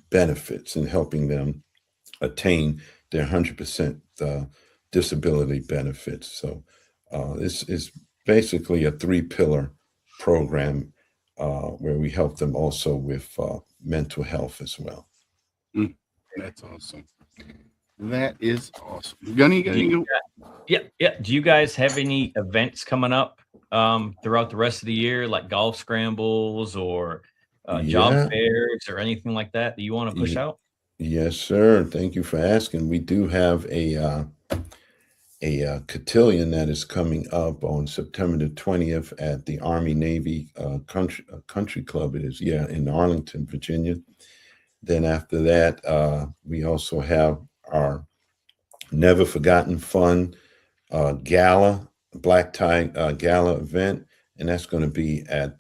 benefits and helping them attain their 100% disability benefits. So this is basically a 3-pillar program where we help them also with mental health as well. That's awesome. That is awesome. Gunny, yeah. Do you guys have any events coming up throughout the rest of the year, like golf scrambles or job fairs or anything like that you want to push out? Yes, sir. Thank you for asking. We do have a cotillion that is coming up on September the 20th at the Army Navy Country Club. It is, in Arlington, Virginia. Then after that, we also have our Never Forgotten Fun gala, black tie gala event, and that's going to be at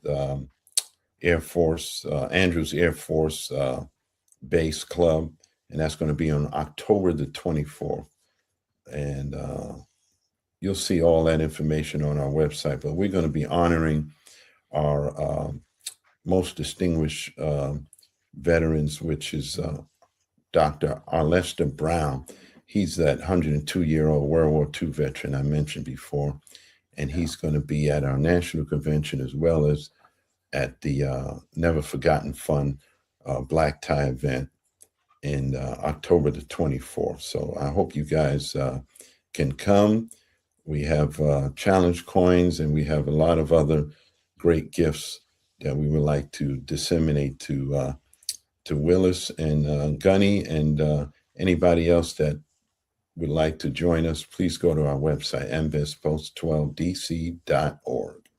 Air Force, Andrews Air Force Base Club, and that's going to be on October the 24th. And you'll see all that information on our website, but we're going to be honoring our most distinguished veterans, which is Dr. Arlester Brown. He's that 102-year-old World War II veteran I mentioned before, and he's going to be at our national convention as well as at the Never Forgotten Fun black tie event in October the 24th. So I hope you guys can come. We have challenge coins, and we have a lot of other great gifts that we would like to disseminate to Willis and Gunny and anybody else that would like to join us. Please go to our website, AMVETS-Post12DC.org.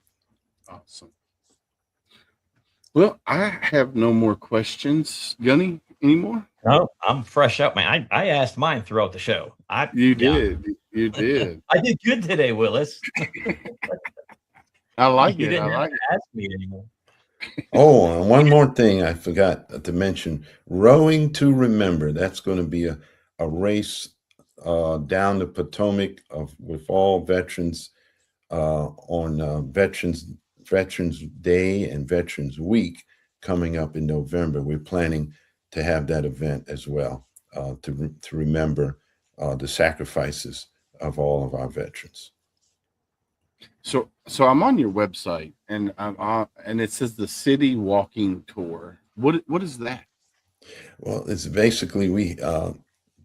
Awesome. Well, I have no more questions. Gunny, any more? No, I'm fresh up, man. I asked mine throughout the show. You did. You did. I did good today, Willis. I like you it. didn't I have like to it. ask me anymore. Oh, and one more thing I forgot to mention: Rowing to Remember. That's going to be a race down the Potomac with all veterans on Veterans Day and Veterans Week coming up in November. We're planning to have that event as well to remember the sacrifices of all of our veterans. So I'm on your website, and and it says the City Walking Tour. What is that? Well, it's basically we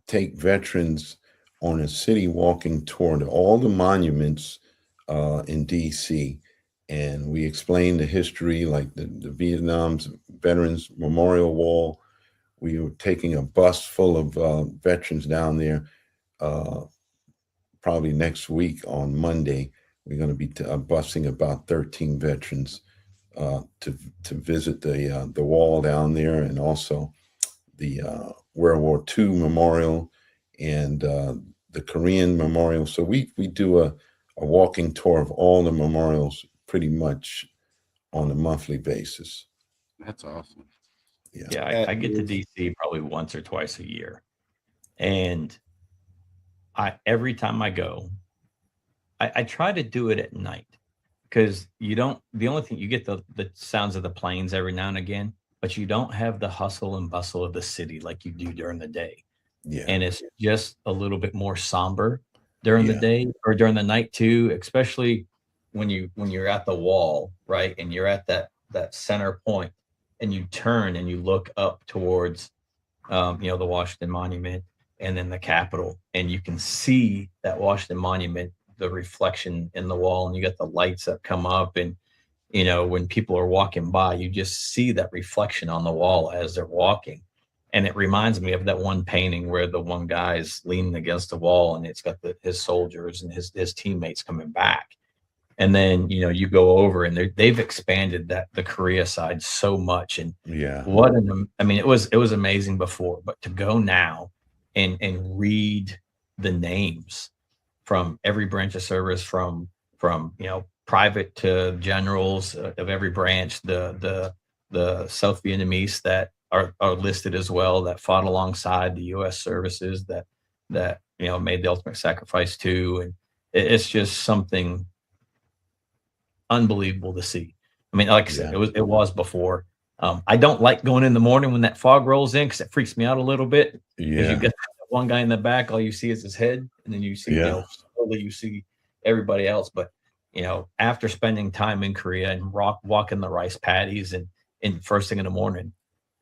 take veterans on a city walking tour to all the monuments in DC, and we explain the history, like the Vietnam Veterans Memorial Wall. We were taking a bus full of veterans down there. Probably next week on Monday, we're going to be busing about 13 veterans to visit the wall down there, and also the World War II Memorial and the Korean Memorial. So we do a walking tour of all the memorials pretty much on a monthly basis. That's awesome. Yeah, I get to DC probably once or twice a year, and every time I go, I try to do it at night, because the only thing you get the sounds of the planes every now and again, but you don't have the hustle and bustle of the city like you do during the day. Yeah. And it's just a little bit more somber during the day or during the night too, especially when you're at the wall, right? And you're at that center point, and you turn and you look up towards the Washington Monument and then the Capitol, and you can see that Washington Monument, the reflection in the wall, and you got the lights that come up, and when people are walking by, you just see that reflection on the wall as they're walking. And it reminds me of that one painting where the one guy's leaning against the wall, and it's got his soldiers and his teammates coming back. And then, you go over, and they've expanded the Korea side so much. And it was amazing before, but to go now and read the names from every branch of service, from private to generals of every branch, the South Vietnamese that are listed as well, that fought alongside the U.S. services that made the ultimate sacrifice too. And it's just something unbelievable to see. I mean, like I said, it was before. I don't like going in the morning when that fog rolls in, because it freaks me out a little bit. Because you get one guy in the back, all you see is his head, and then you see slowly you see everybody else. But after spending time in Korea and walking the rice paddies and first thing in the morning,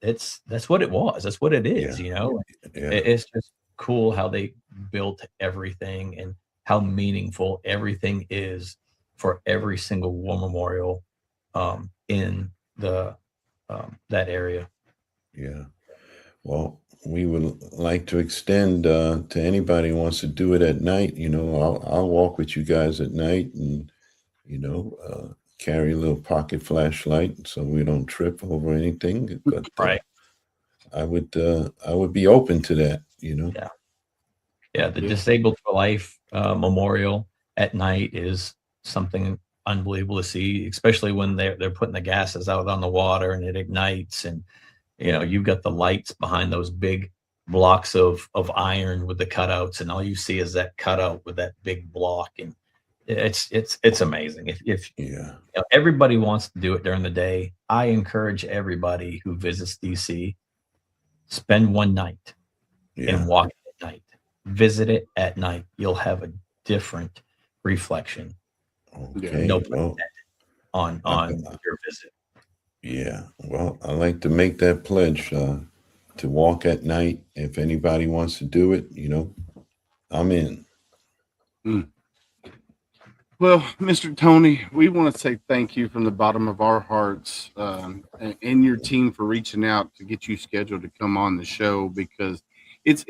that's what it was. That's what it is. It's just cool how they built everything and how meaningful everything is for every single war memorial in the that area. Yeah. Well, we would like to extend to anybody who wants to do it at night. I'll walk with you guys at night, and carry a little pocket flashlight so we don't trip over anything. But right. I would be open to that. Yeah. The Disabled for Life Memorial at night is something unbelievable to see, especially when they're putting the gases out on the water and it ignites, and you've got the lights behind those big blocks of iron with the cutouts, and all you see is that cutout with that big block, and it's amazing. If everybody wants to do it during the day, I encourage everybody who visits DC, spend one night and walk it at night. Visit it at night. You'll have a different reflection. Okay. On your visit. Yeah. Well, I like to make that pledge to walk at night. If anybody wants to do it, I'm in. Well, Mr. Tony, we want to say thank you from the bottom of our hearts and your team for reaching out to get you scheduled to come on the show, because it's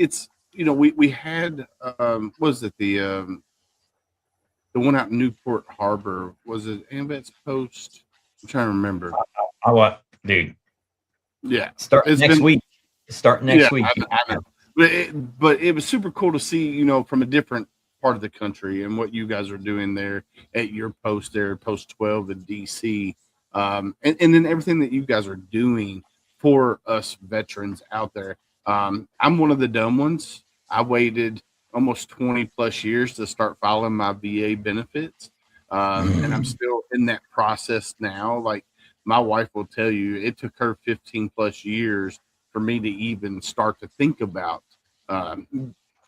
we had was it the one out in Newport Harbor, was it AMVETS Post? I'm trying to remember. Dude. Yeah. Start next week. I know. But it was super cool to see, from a different part of the country and what you guys are doing there at your post there, Post 12 in DC. and then everything that you guys are doing for us veterans out there. I'm one of the dumb ones. I waited almost 20 plus years to start filing my VA benefits. And I'm still in that process now. Like my wife will tell you, it took her 15 plus years for me to even start to think about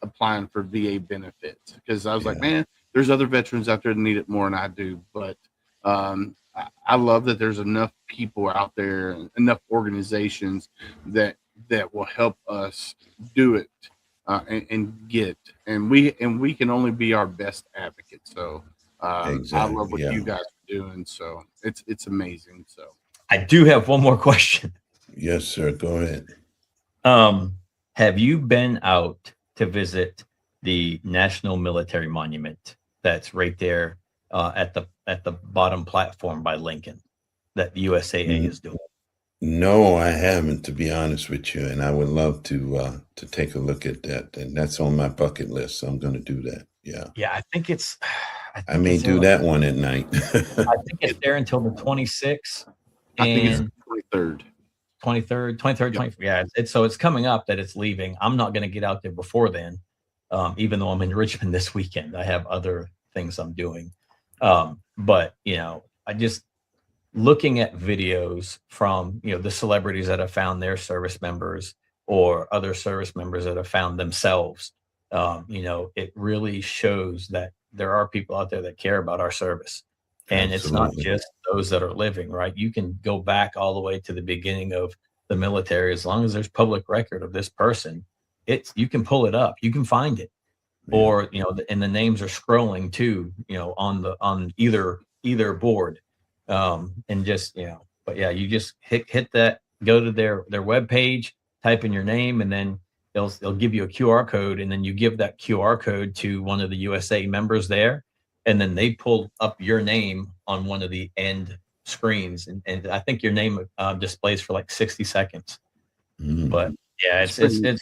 applying for VA benefits, because I was like, man, there's other veterans out there that need it more than I do. But I love that there's enough people out there, enough organizations that will help us do it and we can only be our best advocates. So exactly. I love what you guys are doing. So it's amazing. So I do have one more question. Yes, sir. Go ahead. Have you been out to visit the National Military Monument that's right there at the bottom platform by Lincoln that the USAA is doing? No, I haven't, to be honest with you, and I would love to take a look at that. And that's on my bucket list, so I'm going to do that. Yeah. Yeah, I think it's. I may do that one at night. I think it's there until the 26th. I think it's 23rd. 23rd, 24th. Yeah, it's coming up that it's leaving. I'm not going to get out there before then, even though I'm in Richmond this weekend. I have other things I'm doing. But I just looking at videos from the celebrities that have found their service members or other service members that have found themselves. It really shows that there are people out there that care about our service. And It's not just those that are living, right? You can go back all the way to the beginning of the military. As long as there's public record of this person, you can pull it up, you can find it. Yeah. Or, and the names are scrolling too, on either board. And just, but yeah, you just hit that, go to their webpage, type in your name, and then they'll give you a QR code, and then you give that QR code to one of the USA members there. And then they pull up your name on one of the end screens. And I think your name displays for like 60 seconds. But yeah, it's pretty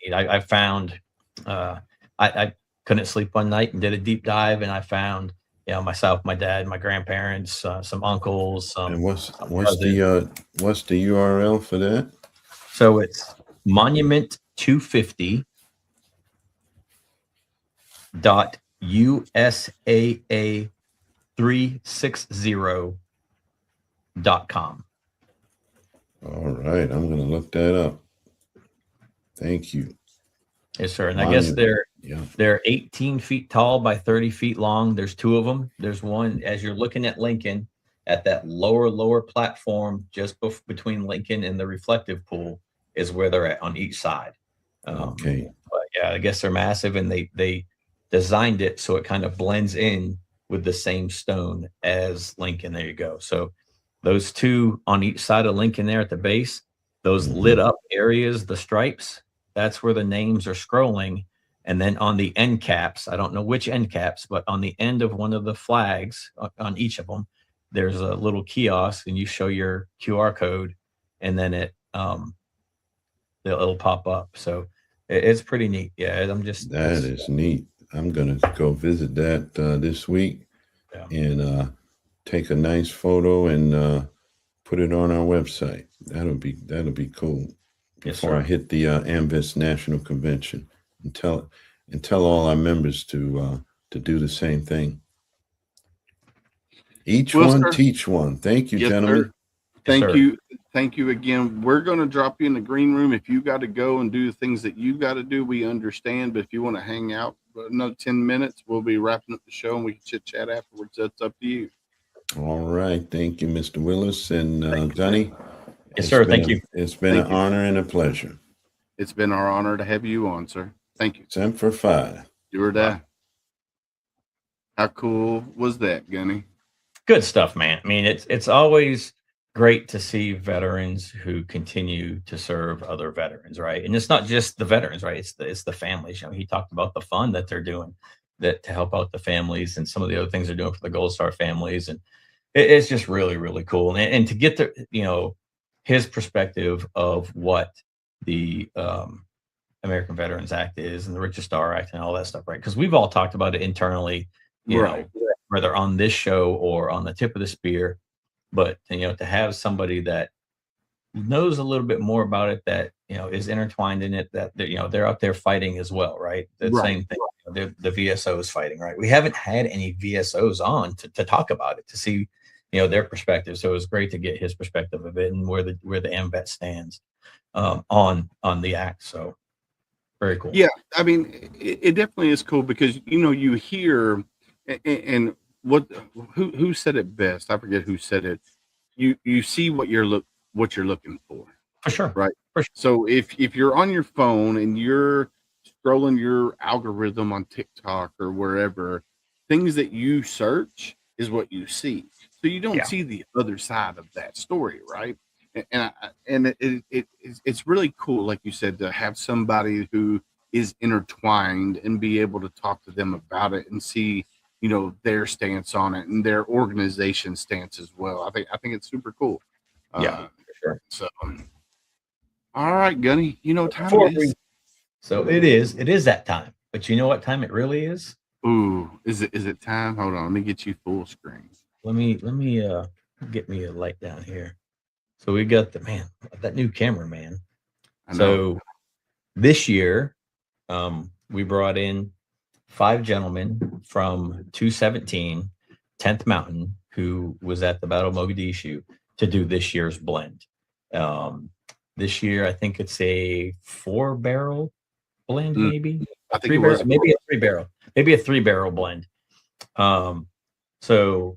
neat. I found, I couldn't sleep one night and did a deep dive, and I found, myself, my dad, my grandparents, some uncles. And what's the URL for that? So it's monument250.usaa360.com. All right, I'm going to look that up. Thank you. Yes, sir. And I guess they're 18 feet tall by 30 feet long. There's two of them. There's one as you're looking at Lincoln at that lower platform just between Lincoln and the reflective pool is where they're at on each side. Okay. But yeah, I guess they're massive, and they designed it so it kind of blends in with the same stone as Lincoln. There you go. So those two on each side of Lincoln there at the base, those lit up areas, the stripes, that's where the names are scrolling. And then on the end caps, I don't know which end caps, but on the end of one of the flags on each of them, there's a little kiosk, and you show your QR code, and then it'll pop up. So it's pretty neat. Yeah, that is neat. I'm gonna go visit that this week, and take a nice photo and put it on our website. That'll be cool. Before I hit the AMVETS National Convention, and tell all our members to do the same thing. Each one, sir. Teach one. Thank you, gentlemen. Sir. Thank you again. We're going to drop you in the green room. If you got to go and do the things that you got to do, we understand. But if you want to hang out for another 10 minutes, we'll be wrapping up the show, and we can chit chat afterwards. That's up to you. All right. Thank you, Mr. Willis and Gunny. Yes, sir. Thank you. It's been an honor and a pleasure. It's been our honor to have you on, sir. Thank you. Semper Fi. You were there. How cool was that, Gunny? Good stuff, man. I mean, it's always great to see veterans who continue to serve other veterans, right? And it's not just the veterans, right? It's the families. He talked about the fund that they're doing to help out the families, and some of the other things they're doing for the Gold Star families, and it's just really, really cool. And to get his perspective of what the American Veterans Act is, and the Richard Star Act, and all that stuff, right? Because we've all talked about it internally, you know, whether on this show or on the Tip of the Spear. but to have somebody that knows a little bit more about it, that is intertwined in it, that they're out there fighting as well, right? The same thing. The VSOs fighting, right? We haven't had any VSOs on to talk about it, to see their perspective. So it was great to get his perspective of it and where the AMVET stands on the act. So very cool. Yeah, I mean, it definitely is cool because you hear and who said it best? I forget who said it. You see what you're looking for. For sure. Right. For sure. So if you're on your phone and you're scrolling your algorithm on TikTok or wherever, things that you search is what you see. So you don't see the other side of that story, right? And it's really cool, like you said, to have somebody who is intertwined and be able to talk to them about it and see their stance on it and their organization stance as well. I think it's super cool. Yeah, for sure. So all right, Gunny, time it is. So it is that time. But you know what time it really is? Ooh, is it time? Hold on, let me get you full screen. Let me get me a light down here. So we got that new camera, man. So this year, we brought in 5 gentlemen from 217 10th Mountain who was at the Battle of Mogadishu to do this year's blend. This year, I think it's a 4-barrel blend, maybe. I think it was maybe a 3-barrel blend. So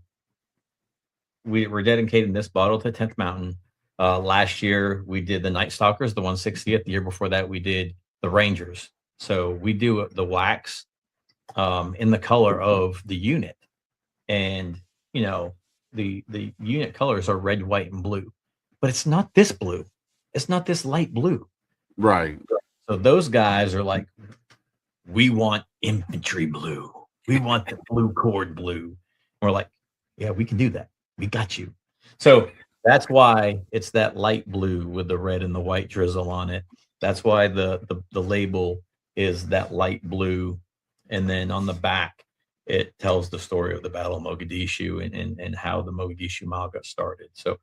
we're dedicating this bottle to 10th Mountain. Last year we did the Night Stalkers, the 160th. The year before that we did the Rangers. So we do the wax in the color of the unit, and the unit colors are red, white, and blue, but it's not this blue. It's not this light blue. Right. So those guys are like, we want infantry blue. We want the blue cord blue. And we're like, yeah, we can do that. We got you. So that's why it's that light blue with the red and the white drizzle on it. That's why the label is that light blue. And then on the back, it tells the story of the Battle of Mogadishu and how the Mogadishu Mile got started. So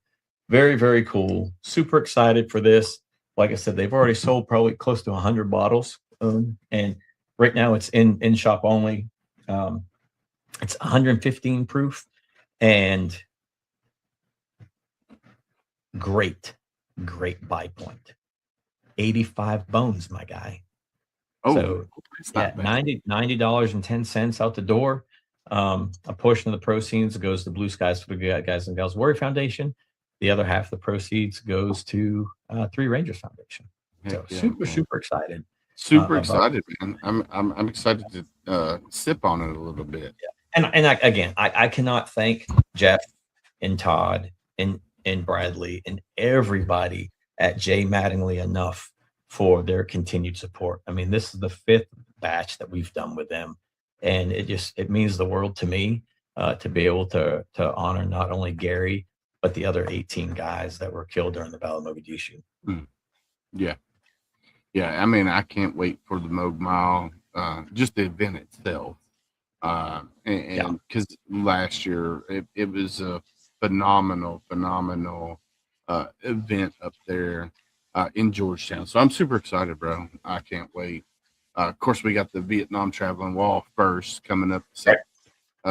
very, very cool. Super excited for this. Like I said, they've already sold probably close to 100 bottles. And right now it's in shop only. It's 115 proof and great buy point. 85 bones, my guy. Oh, so yeah, $90.10 out the door. A portion of the proceeds goes to Blue Skies for the Guys and Gals Warrior Foundation. The other half of the proceeds goes to 3 Rangers Foundation. So super excited. Super excited, man. I'm excited to sip on it a little bit. Yeah. And I cannot thank Jeff and Todd and Bradley and everybody at J. Mattingly enough for their continued support. I mean, this is the 5th batch that we've done with them, and it means the world to me to be able to honor not only Gary but the other 18 guys that were killed during the Battle of Mogadishu. Yeah. I mean, I can't wait for the Moog Mile, just the event itself. And because last year it was a phenomenal event up there in Georgetown. So I'm super excited, bro. I can't wait. Of course, we got the Vietnam Traveling Wall first coming up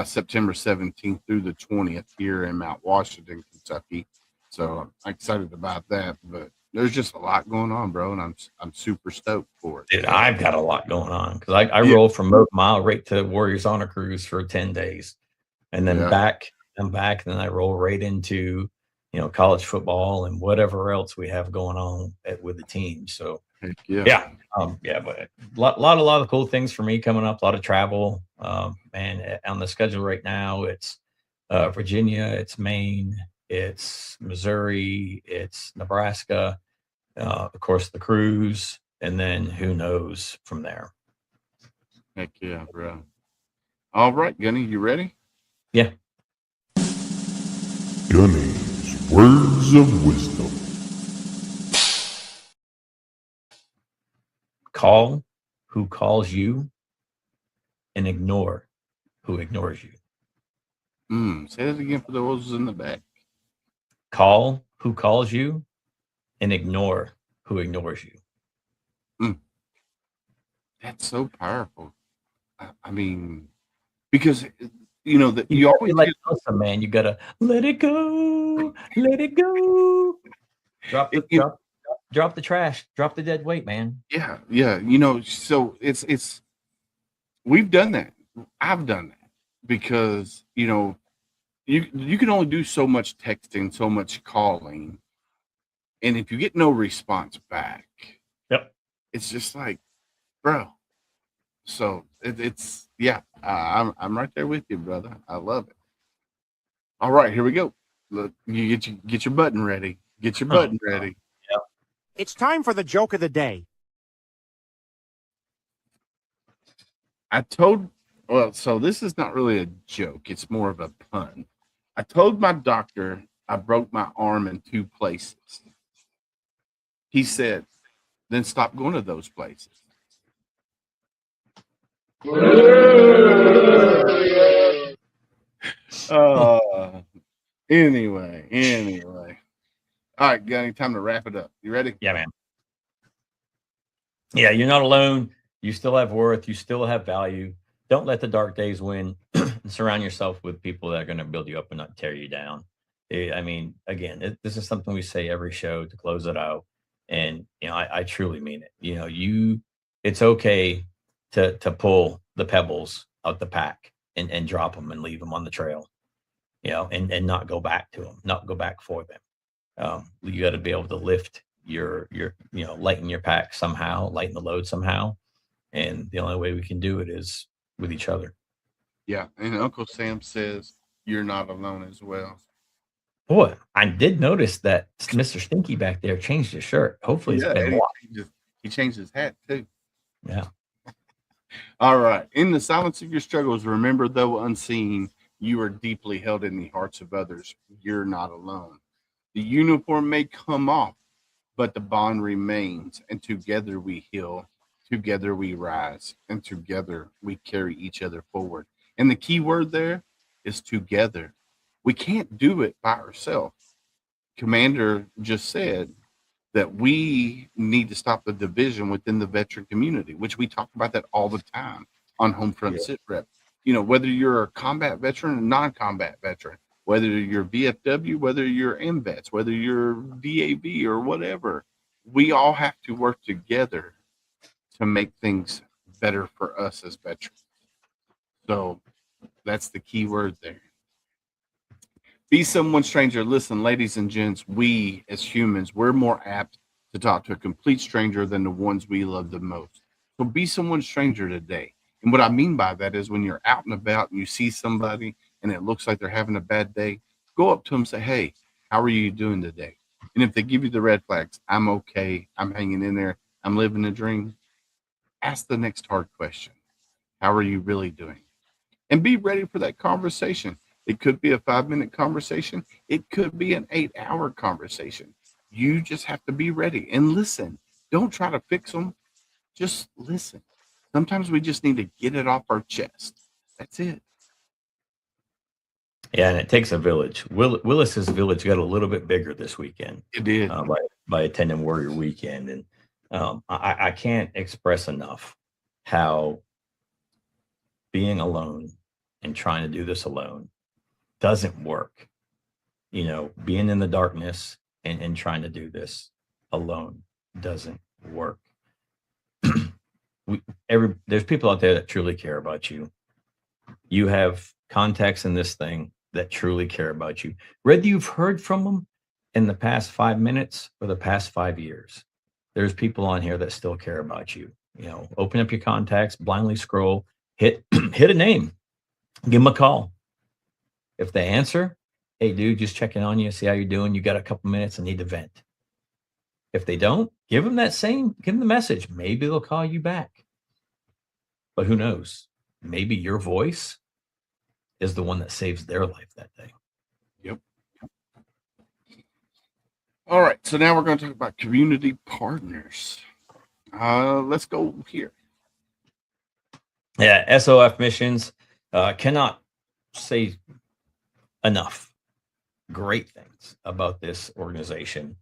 September 17th through the 20th here in Mount Washington, Kentucky. So I'm excited about that. But there's just a lot going on, bro, and I'm super stoked for it. Dude, I've got a lot going on because I rolled from Moog Mile right to Warriors Honor Cruise for 10 days, and then back, and then I roll right into college football and whatever else we have going on with the team. So but a lot of cool things for me coming up. A lot of travel, and on the schedule right now, it's Virginia, it's Maine, it's Missouri, it's Nebraska, of course the cruise, and then who knows from there. Heck yeah, bro. All right, Gunny, you ready? Yeah. Gunny's Words of Wisdom. Call who calls you and ignore who ignores you. Say that again for those in the back. Call who calls you and ignore who ignores you. That's so powerful. I mean, because that You you gotta always be like get Elsa, man. You gotta let it go, let it go. Drop the it, drop the trash, drop the dead weight, man. yeah. So it's we've done that. I've done that because you can only do so much texting, so much calling, and if you get no response back, Yep. it's just like, bro. So it's I'm right there with you, brother. I love it. All right, here we go. Look, you get your button ready. Get your button ready. Yep. It's time for the joke of the day. So this is not really a joke. It's more of a pun. I told my doctor I broke my arm in 2 places. He said, then stop going to those places. Anyway. All right, got any time to wrap it up? You ready? Yeah, man. Yeah, you're not alone. You still have worth. You still have value. Don't let the dark days win. Surround yourself with people that are going to build you up and not tear you down. I mean, again, this is something we say every show to close it out. And, I truly mean it. It's okay to pull the pebbles out the pack and drop them and leave them on the trail, and not go back to them, not go back for them. You got to be able to lift your lighten your pack somehow, lighten the load somehow. And the only way we can do it is with each other. Yeah. And Uncle Sam says you're not alone as well. Boy, I did notice that Mr. Stinky back there changed his shirt. Hopefully it's been washed. He changed his hat too. Yeah. All right. In the silence of your struggles, remember, though unseen, you are deeply held in the hearts of others. You're not alone. The uniform may come off, but the bond remains, and together we heal, together we rise, and together we carry each other forward. And the key word there is together. We can't do it by ourselves. Commander just said that we need to stop the division within the veteran community, which we talk about that all the time on HomeFront SitRep. Whether you're a combat veteran or non-combat veteran, whether you're VFW, whether you're AMVETS, whether you're DAV or whatever, we all have to work together to make things better for us as veterans. So that's the key word there. Be someone stranger. Listen, ladies and gents, we as humans, we're more apt to talk to a complete stranger than the ones we love the most. So be someone stranger today. And what I mean by that is when you're out and about and you see somebody and it looks like they're having a bad day, go up to them and say, hey, how are you doing today? And if they give you the red flags, I'm okay, I'm hanging in there, I'm living a dream, ask the next hard question. How are you really doing? And be ready for that conversation. It could be a 5-minute conversation. It could be an 8-hour conversation. You just have to be ready and listen. Don't try to fix them. Just listen. Sometimes we just need to get it off our chest. That's it. Yeah, and it takes a village. Willis's village got a little bit bigger this weekend. It did. By attending Warrior Weekend. And I can't express enough how being alone and trying to do this alone doesn't work. Being in the darkness and trying to do this alone doesn't work. There's people out there that truly care about you. You have contacts in this thing that truly care about you. Whether you've heard from them in the past 5 minutes or the past 5 years, there's people on here that still care about you. Open up your contacts, blindly scroll, hit a name, give them a call. If they answer, hey, dude, just checking on you, see how you're doing. You got a couple minutes and need to vent. If they don't, give them the message. Maybe they'll call you back. But who knows? Maybe your voice is the one that saves their life that day. Yep. All right. So now we're going to talk about community partners. Let's go here. Yeah, SOF missions cannot say enough great things about this organization.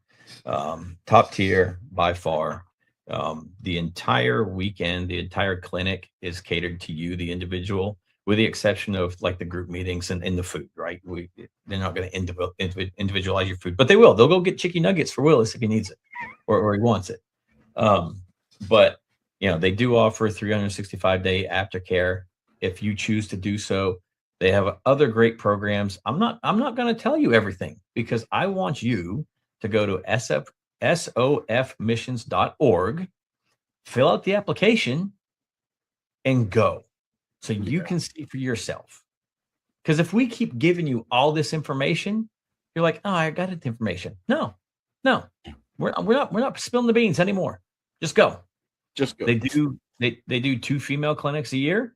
Top tier by far. The entire weekend, the entire clinic is catered to you, the individual, with the exception of like the group meetings and the food, right? They're not going to individualize your food, but they will. They'll go get chicken nuggets for Willis if he needs it or he wants it. But they do offer 365-day aftercare if you choose to do so. They have other great programs. I'm not going to tell you everything because I want you to go to sofmissions.org, fill out the application, and go so you can see for yourself. Because if we keep giving you all this information, you're like, oh, I got the information. No, we're not spilling the beans anymore. Just go. They do 2 female clinics a year.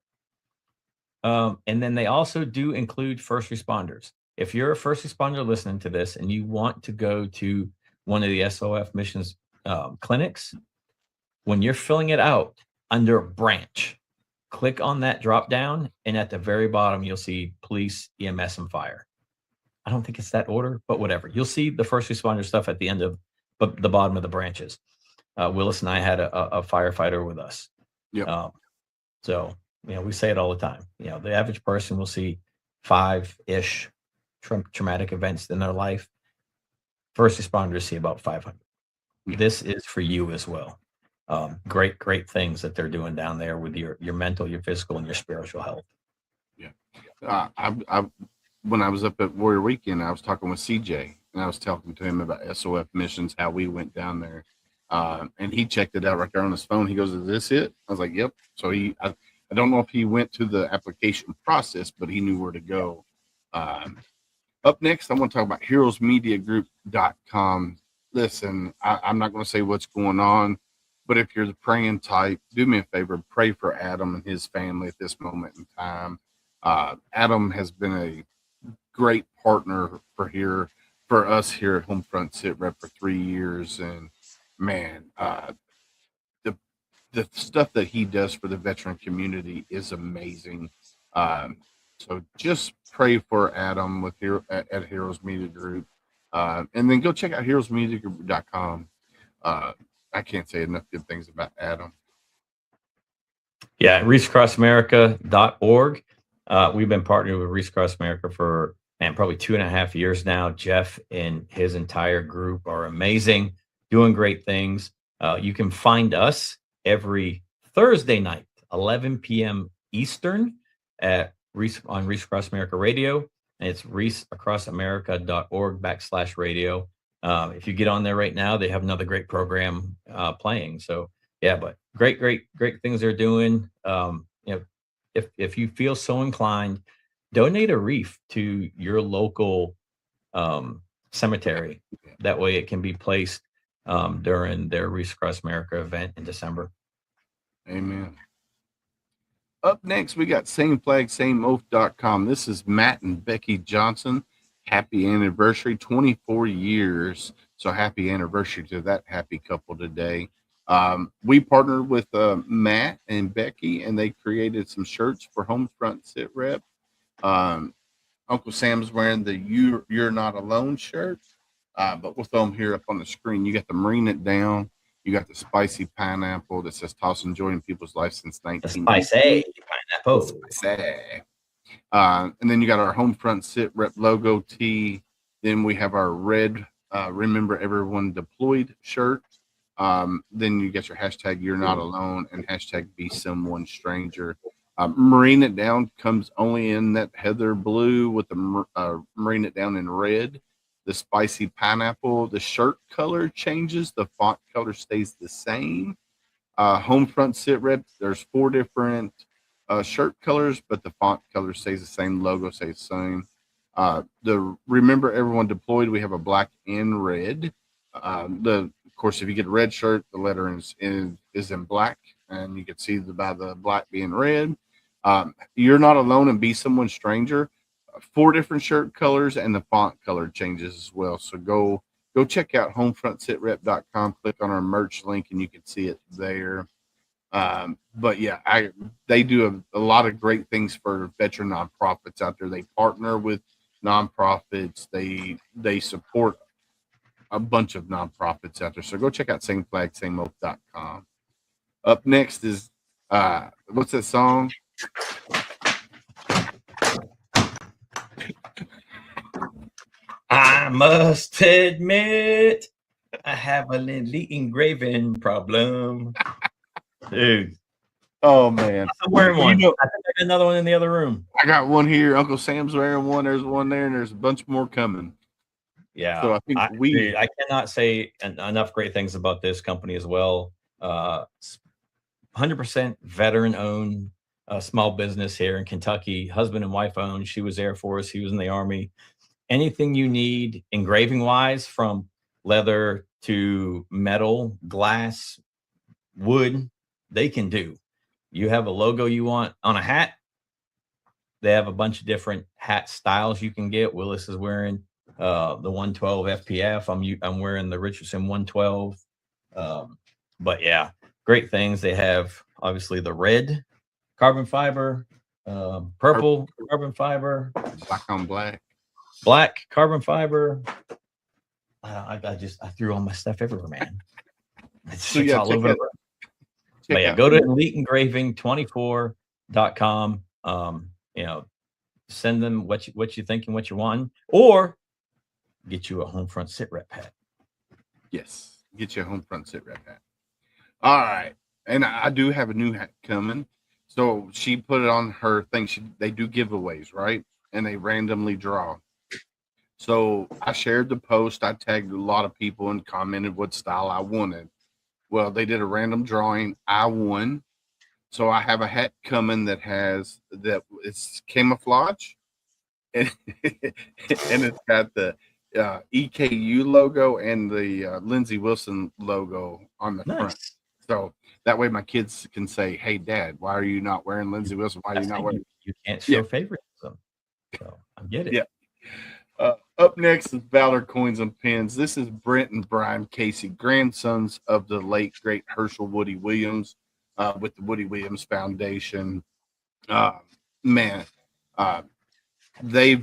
And then they also do include first responders. If you're a first responder listening to this and you want to go to one of the SOF missions clinics, when you're filling it out under branch, click on that drop down, and at the very bottom, you'll see police, EMS, and fire. I don't think it's that order, but whatever. You'll see the first responder stuff at the end of the bottom of the branches. Willis and I had a firefighter with us. Yep. So, we say it all the time. The average person will see 5-ish traumatic events in their life. First responders see about 500. This is for you as well. Great things that they're doing down there with your mental, your physical, and your spiritual health. Yeah. When I was up at Warrior Weekend, I was talking with CJ, and I was talking to him about SOF missions, how we went down there. And he checked it out right there on his phone. He goes, "Is this it?" I was like, "Yep." So I don't know if he went to the application process, but he knew where to go. Up next, I want to talk about heroesmediagroup.com. Listen, I'm not going to say what's going on, but if you're the praying type, do me a favor, pray for Adam and his family at this moment in time. Adam has been a great partner for us here at HomeFront SitRep for 3 years, and man, the stuff that he does for the veteran community is amazing. So just pray for Adam at Heroes Media Group, and then go check out heroesmediagroup.com. I can't say enough good things about Adam. Yeah, ReachAcrossAmerica.org. We've been partnered with Reach Across America for probably 2.5 years now. Jeff and his entire group are amazing, doing great things. You can find us every Thursday night, 11 p.m. Eastern on Reach Across America Radio, and it's reachacrossamerica.org/radio. If you get on there right now, they have another great program playing. So yeah, but great things they're doing. If you feel so inclined, donate a wreath to your local cemetery. That way it can be placed during their Reach Across America event in December. Amen. Up next, we got SameFlagSameOath.com. This is Matt and Becky Johnson. Happy anniversary, 24 years. So happy anniversary to that happy couple today. We partnered with Matt and Becky, and they created some shirts for HomeFront SitRep. Uncle Sam's wearing the You're Not Alone shirt, but we'll throw them here up on the screen. You got the Marine It Down. You got the spicy pineapple that says toss and joy in people's life since 1990. Spicy pineapple. Spicy. And then you got our HomeFront SitRep logo tee. Then we have our red Remember Everyone Deployed shirt. Then you get your hashtag You're Not Alone and hashtag Be Someone Stranger. Marine It Down comes only in that heather blue with the Marine It Down in red. The spicy pineapple, the shirt color changes. The font color stays the same. HomeFront SitRep, there's 4 different shirt colors, but the font color stays the same. Logo stays the same. The Remember Everyone Deployed, we have a black and red. Of course, if you get a red shirt, the letter is in black, and you can see by the black being red. You're Not Alone and Be Someone Stranger. 4 different shirt colors, and the font color changes as well. So go check out homefrontsitrep.com, click on our merch link, and you can see it there. But yeah, they do a lot of great things for veteran nonprofits out there. They partner with nonprofits. They support a bunch of nonprofits out there. So go check out sameflagsameoath.com. Up next is what's that song? I must admit, I have a little engraving problem. Dude. Oh, man. I'm wearing one. I think I got another one in the other room. I got one here. Uncle Sam's wearing one. There's one there, and there's a bunch more coming. Yeah. So I think I cannot say enough great things about this company as well. 100% veteran-owned small business here in Kentucky. Husband and wife owned. She was Air Force. He was in the Army. Anything you need engraving wise, from leather to metal, glass, wood, they can do. You have a logo you want on a hat, they have a bunch of different hat styles you can get. Willis is wearing the 112 FPF. I'm wearing the Richardson 112. But yeah, great things. They have obviously the red carbon fiber, purple carbon fiber, black on black carbon fiber. I threw all my stuff everywhere, man. It's all over. But yeah, go to eliteengraving24.com. Send them what you think and what you want, or get you a HomeFront SitRep hat. Yes, get you a HomeFront SitRep hat. All right, and I do have a new hat coming. So she put it on her thing. They do giveaways, right? And they randomly draw. So I shared the post. I tagged a lot of people and commented what style I wanted. Well, they did a random drawing. I won. So I have a hat coming it's camouflage, and it's got the EKU logo and the Lindsey Wilson logo on the front. So that way my kids can say, "Hey, Dad, why are you not wearing Lindsey Wilson? Why are you not wearing?" You can't show favoritism. So I get it. Yeah. Up next is Valor Coins and Pins. This is Brent and Brian Casey, grandsons of the late, great Herschel Woody Williams, with the Woody Williams Foundation. They've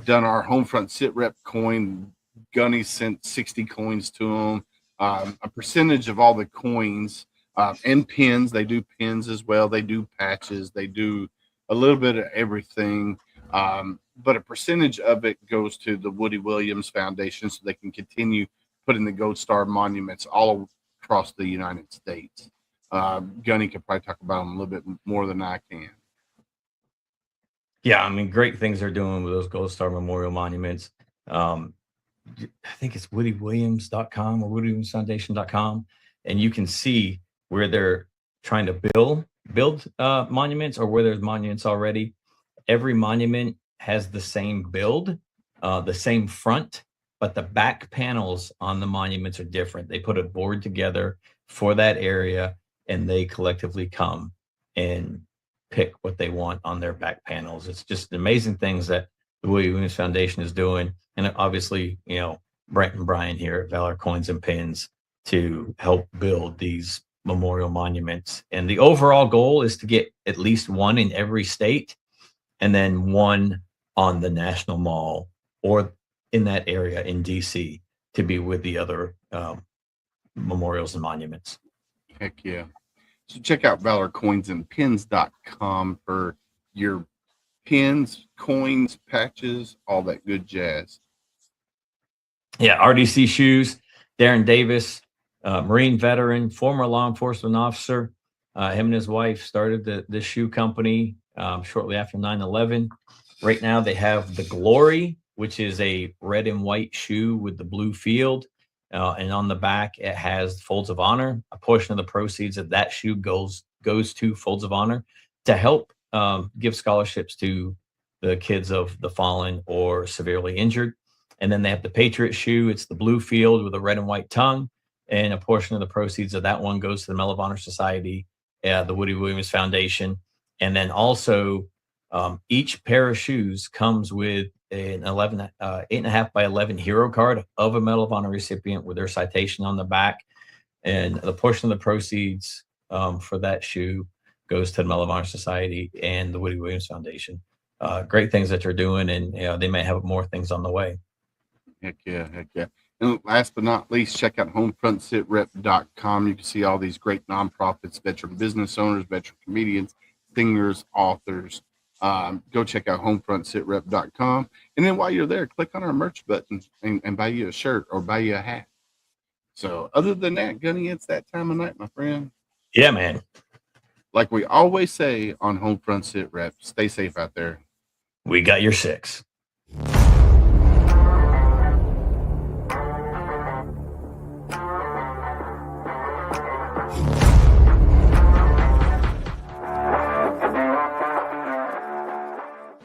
done our HomeFront SitRep coin. Gunny sent 60 coins to them. A percentage of all the coins and pins. They do pins as well. They do patches. They do a little bit of everything. But a percentage of it goes to the Woody Williams Foundation so they can continue putting the Gold Star monuments all across the United States. Gunny could probably talk about them a little bit more than I can. Yeah, I mean, great things they're doing with those Gold Star Memorial monuments. I think it's woodywilliams.com or woodywilliamsfoundation.com, and you can see where they're trying to build monuments, or where there's monuments already. Every monument has the same build, the same front, but the back panels on the monuments are different. They put a board together for that area, and they collectively come and pick what they want on their back panels. It's just amazing things that the Woody Williams Foundation is doing. And obviously, Brent and Brian here at Valor Coins and Pins to help build these memorial monuments. And the overall goal is to get at least one in every state, and then one on the National Mall or in that area in DC to be with the other memorials and monuments. Heck yeah. So check out valorcoinsandpins.com for your pins, coins, patches, all that good jazz. Yeah, RDC Shoes, Darren Davis, Marine veteran, former law enforcement officer. Him and his wife started the shoe company shortly after 9/11. Right now they have the Glory, which is a red and white shoe with the blue field. And on the back, it has Folds of Honor. A portion of the proceeds of that shoe goes to Folds of Honor to help give scholarships to the kids of the fallen or severely injured. And then they have the Patriot shoe. It's the blue field with a red and white tongue. And a portion of the proceeds of that one goes to the Medal of Honor Society, the Woody Williams Foundation. And then also each pair of shoes comes with an 8.5 by 11 hero card of a Medal of Honor recipient with their citation on the back. And the portion of the proceeds for that shoe goes to the Medal of Honor Society and the Woody Williams Foundation. great things that you're doing, and they may have more things on the way. Heck yeah. And last but not least, check out HomeFrontSitRep.com. You can see all these great nonprofits, veteran business owners, veteran comedians, singers, authors. Go check out HomeFrontSitRep.com. And then while you're there, click on our merch button and buy you a shirt or buy you a hat. So other than that, Gunny, it's that time of night, my friend. Yeah, man. Like we always say on HomeFront SitRep, stay safe out there. We got your 6.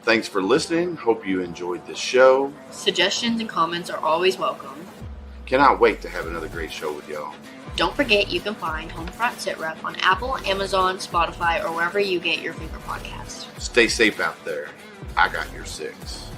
Thanks for listening. Hope you enjoyed this show. Suggestions and comments are always welcome. Cannot wait to have another great show with y'all. Don't forget you can find HomeFront SitRep on Apple, Amazon, Spotify, or wherever you get your favorite podcasts. Stay safe out there. I got your 6.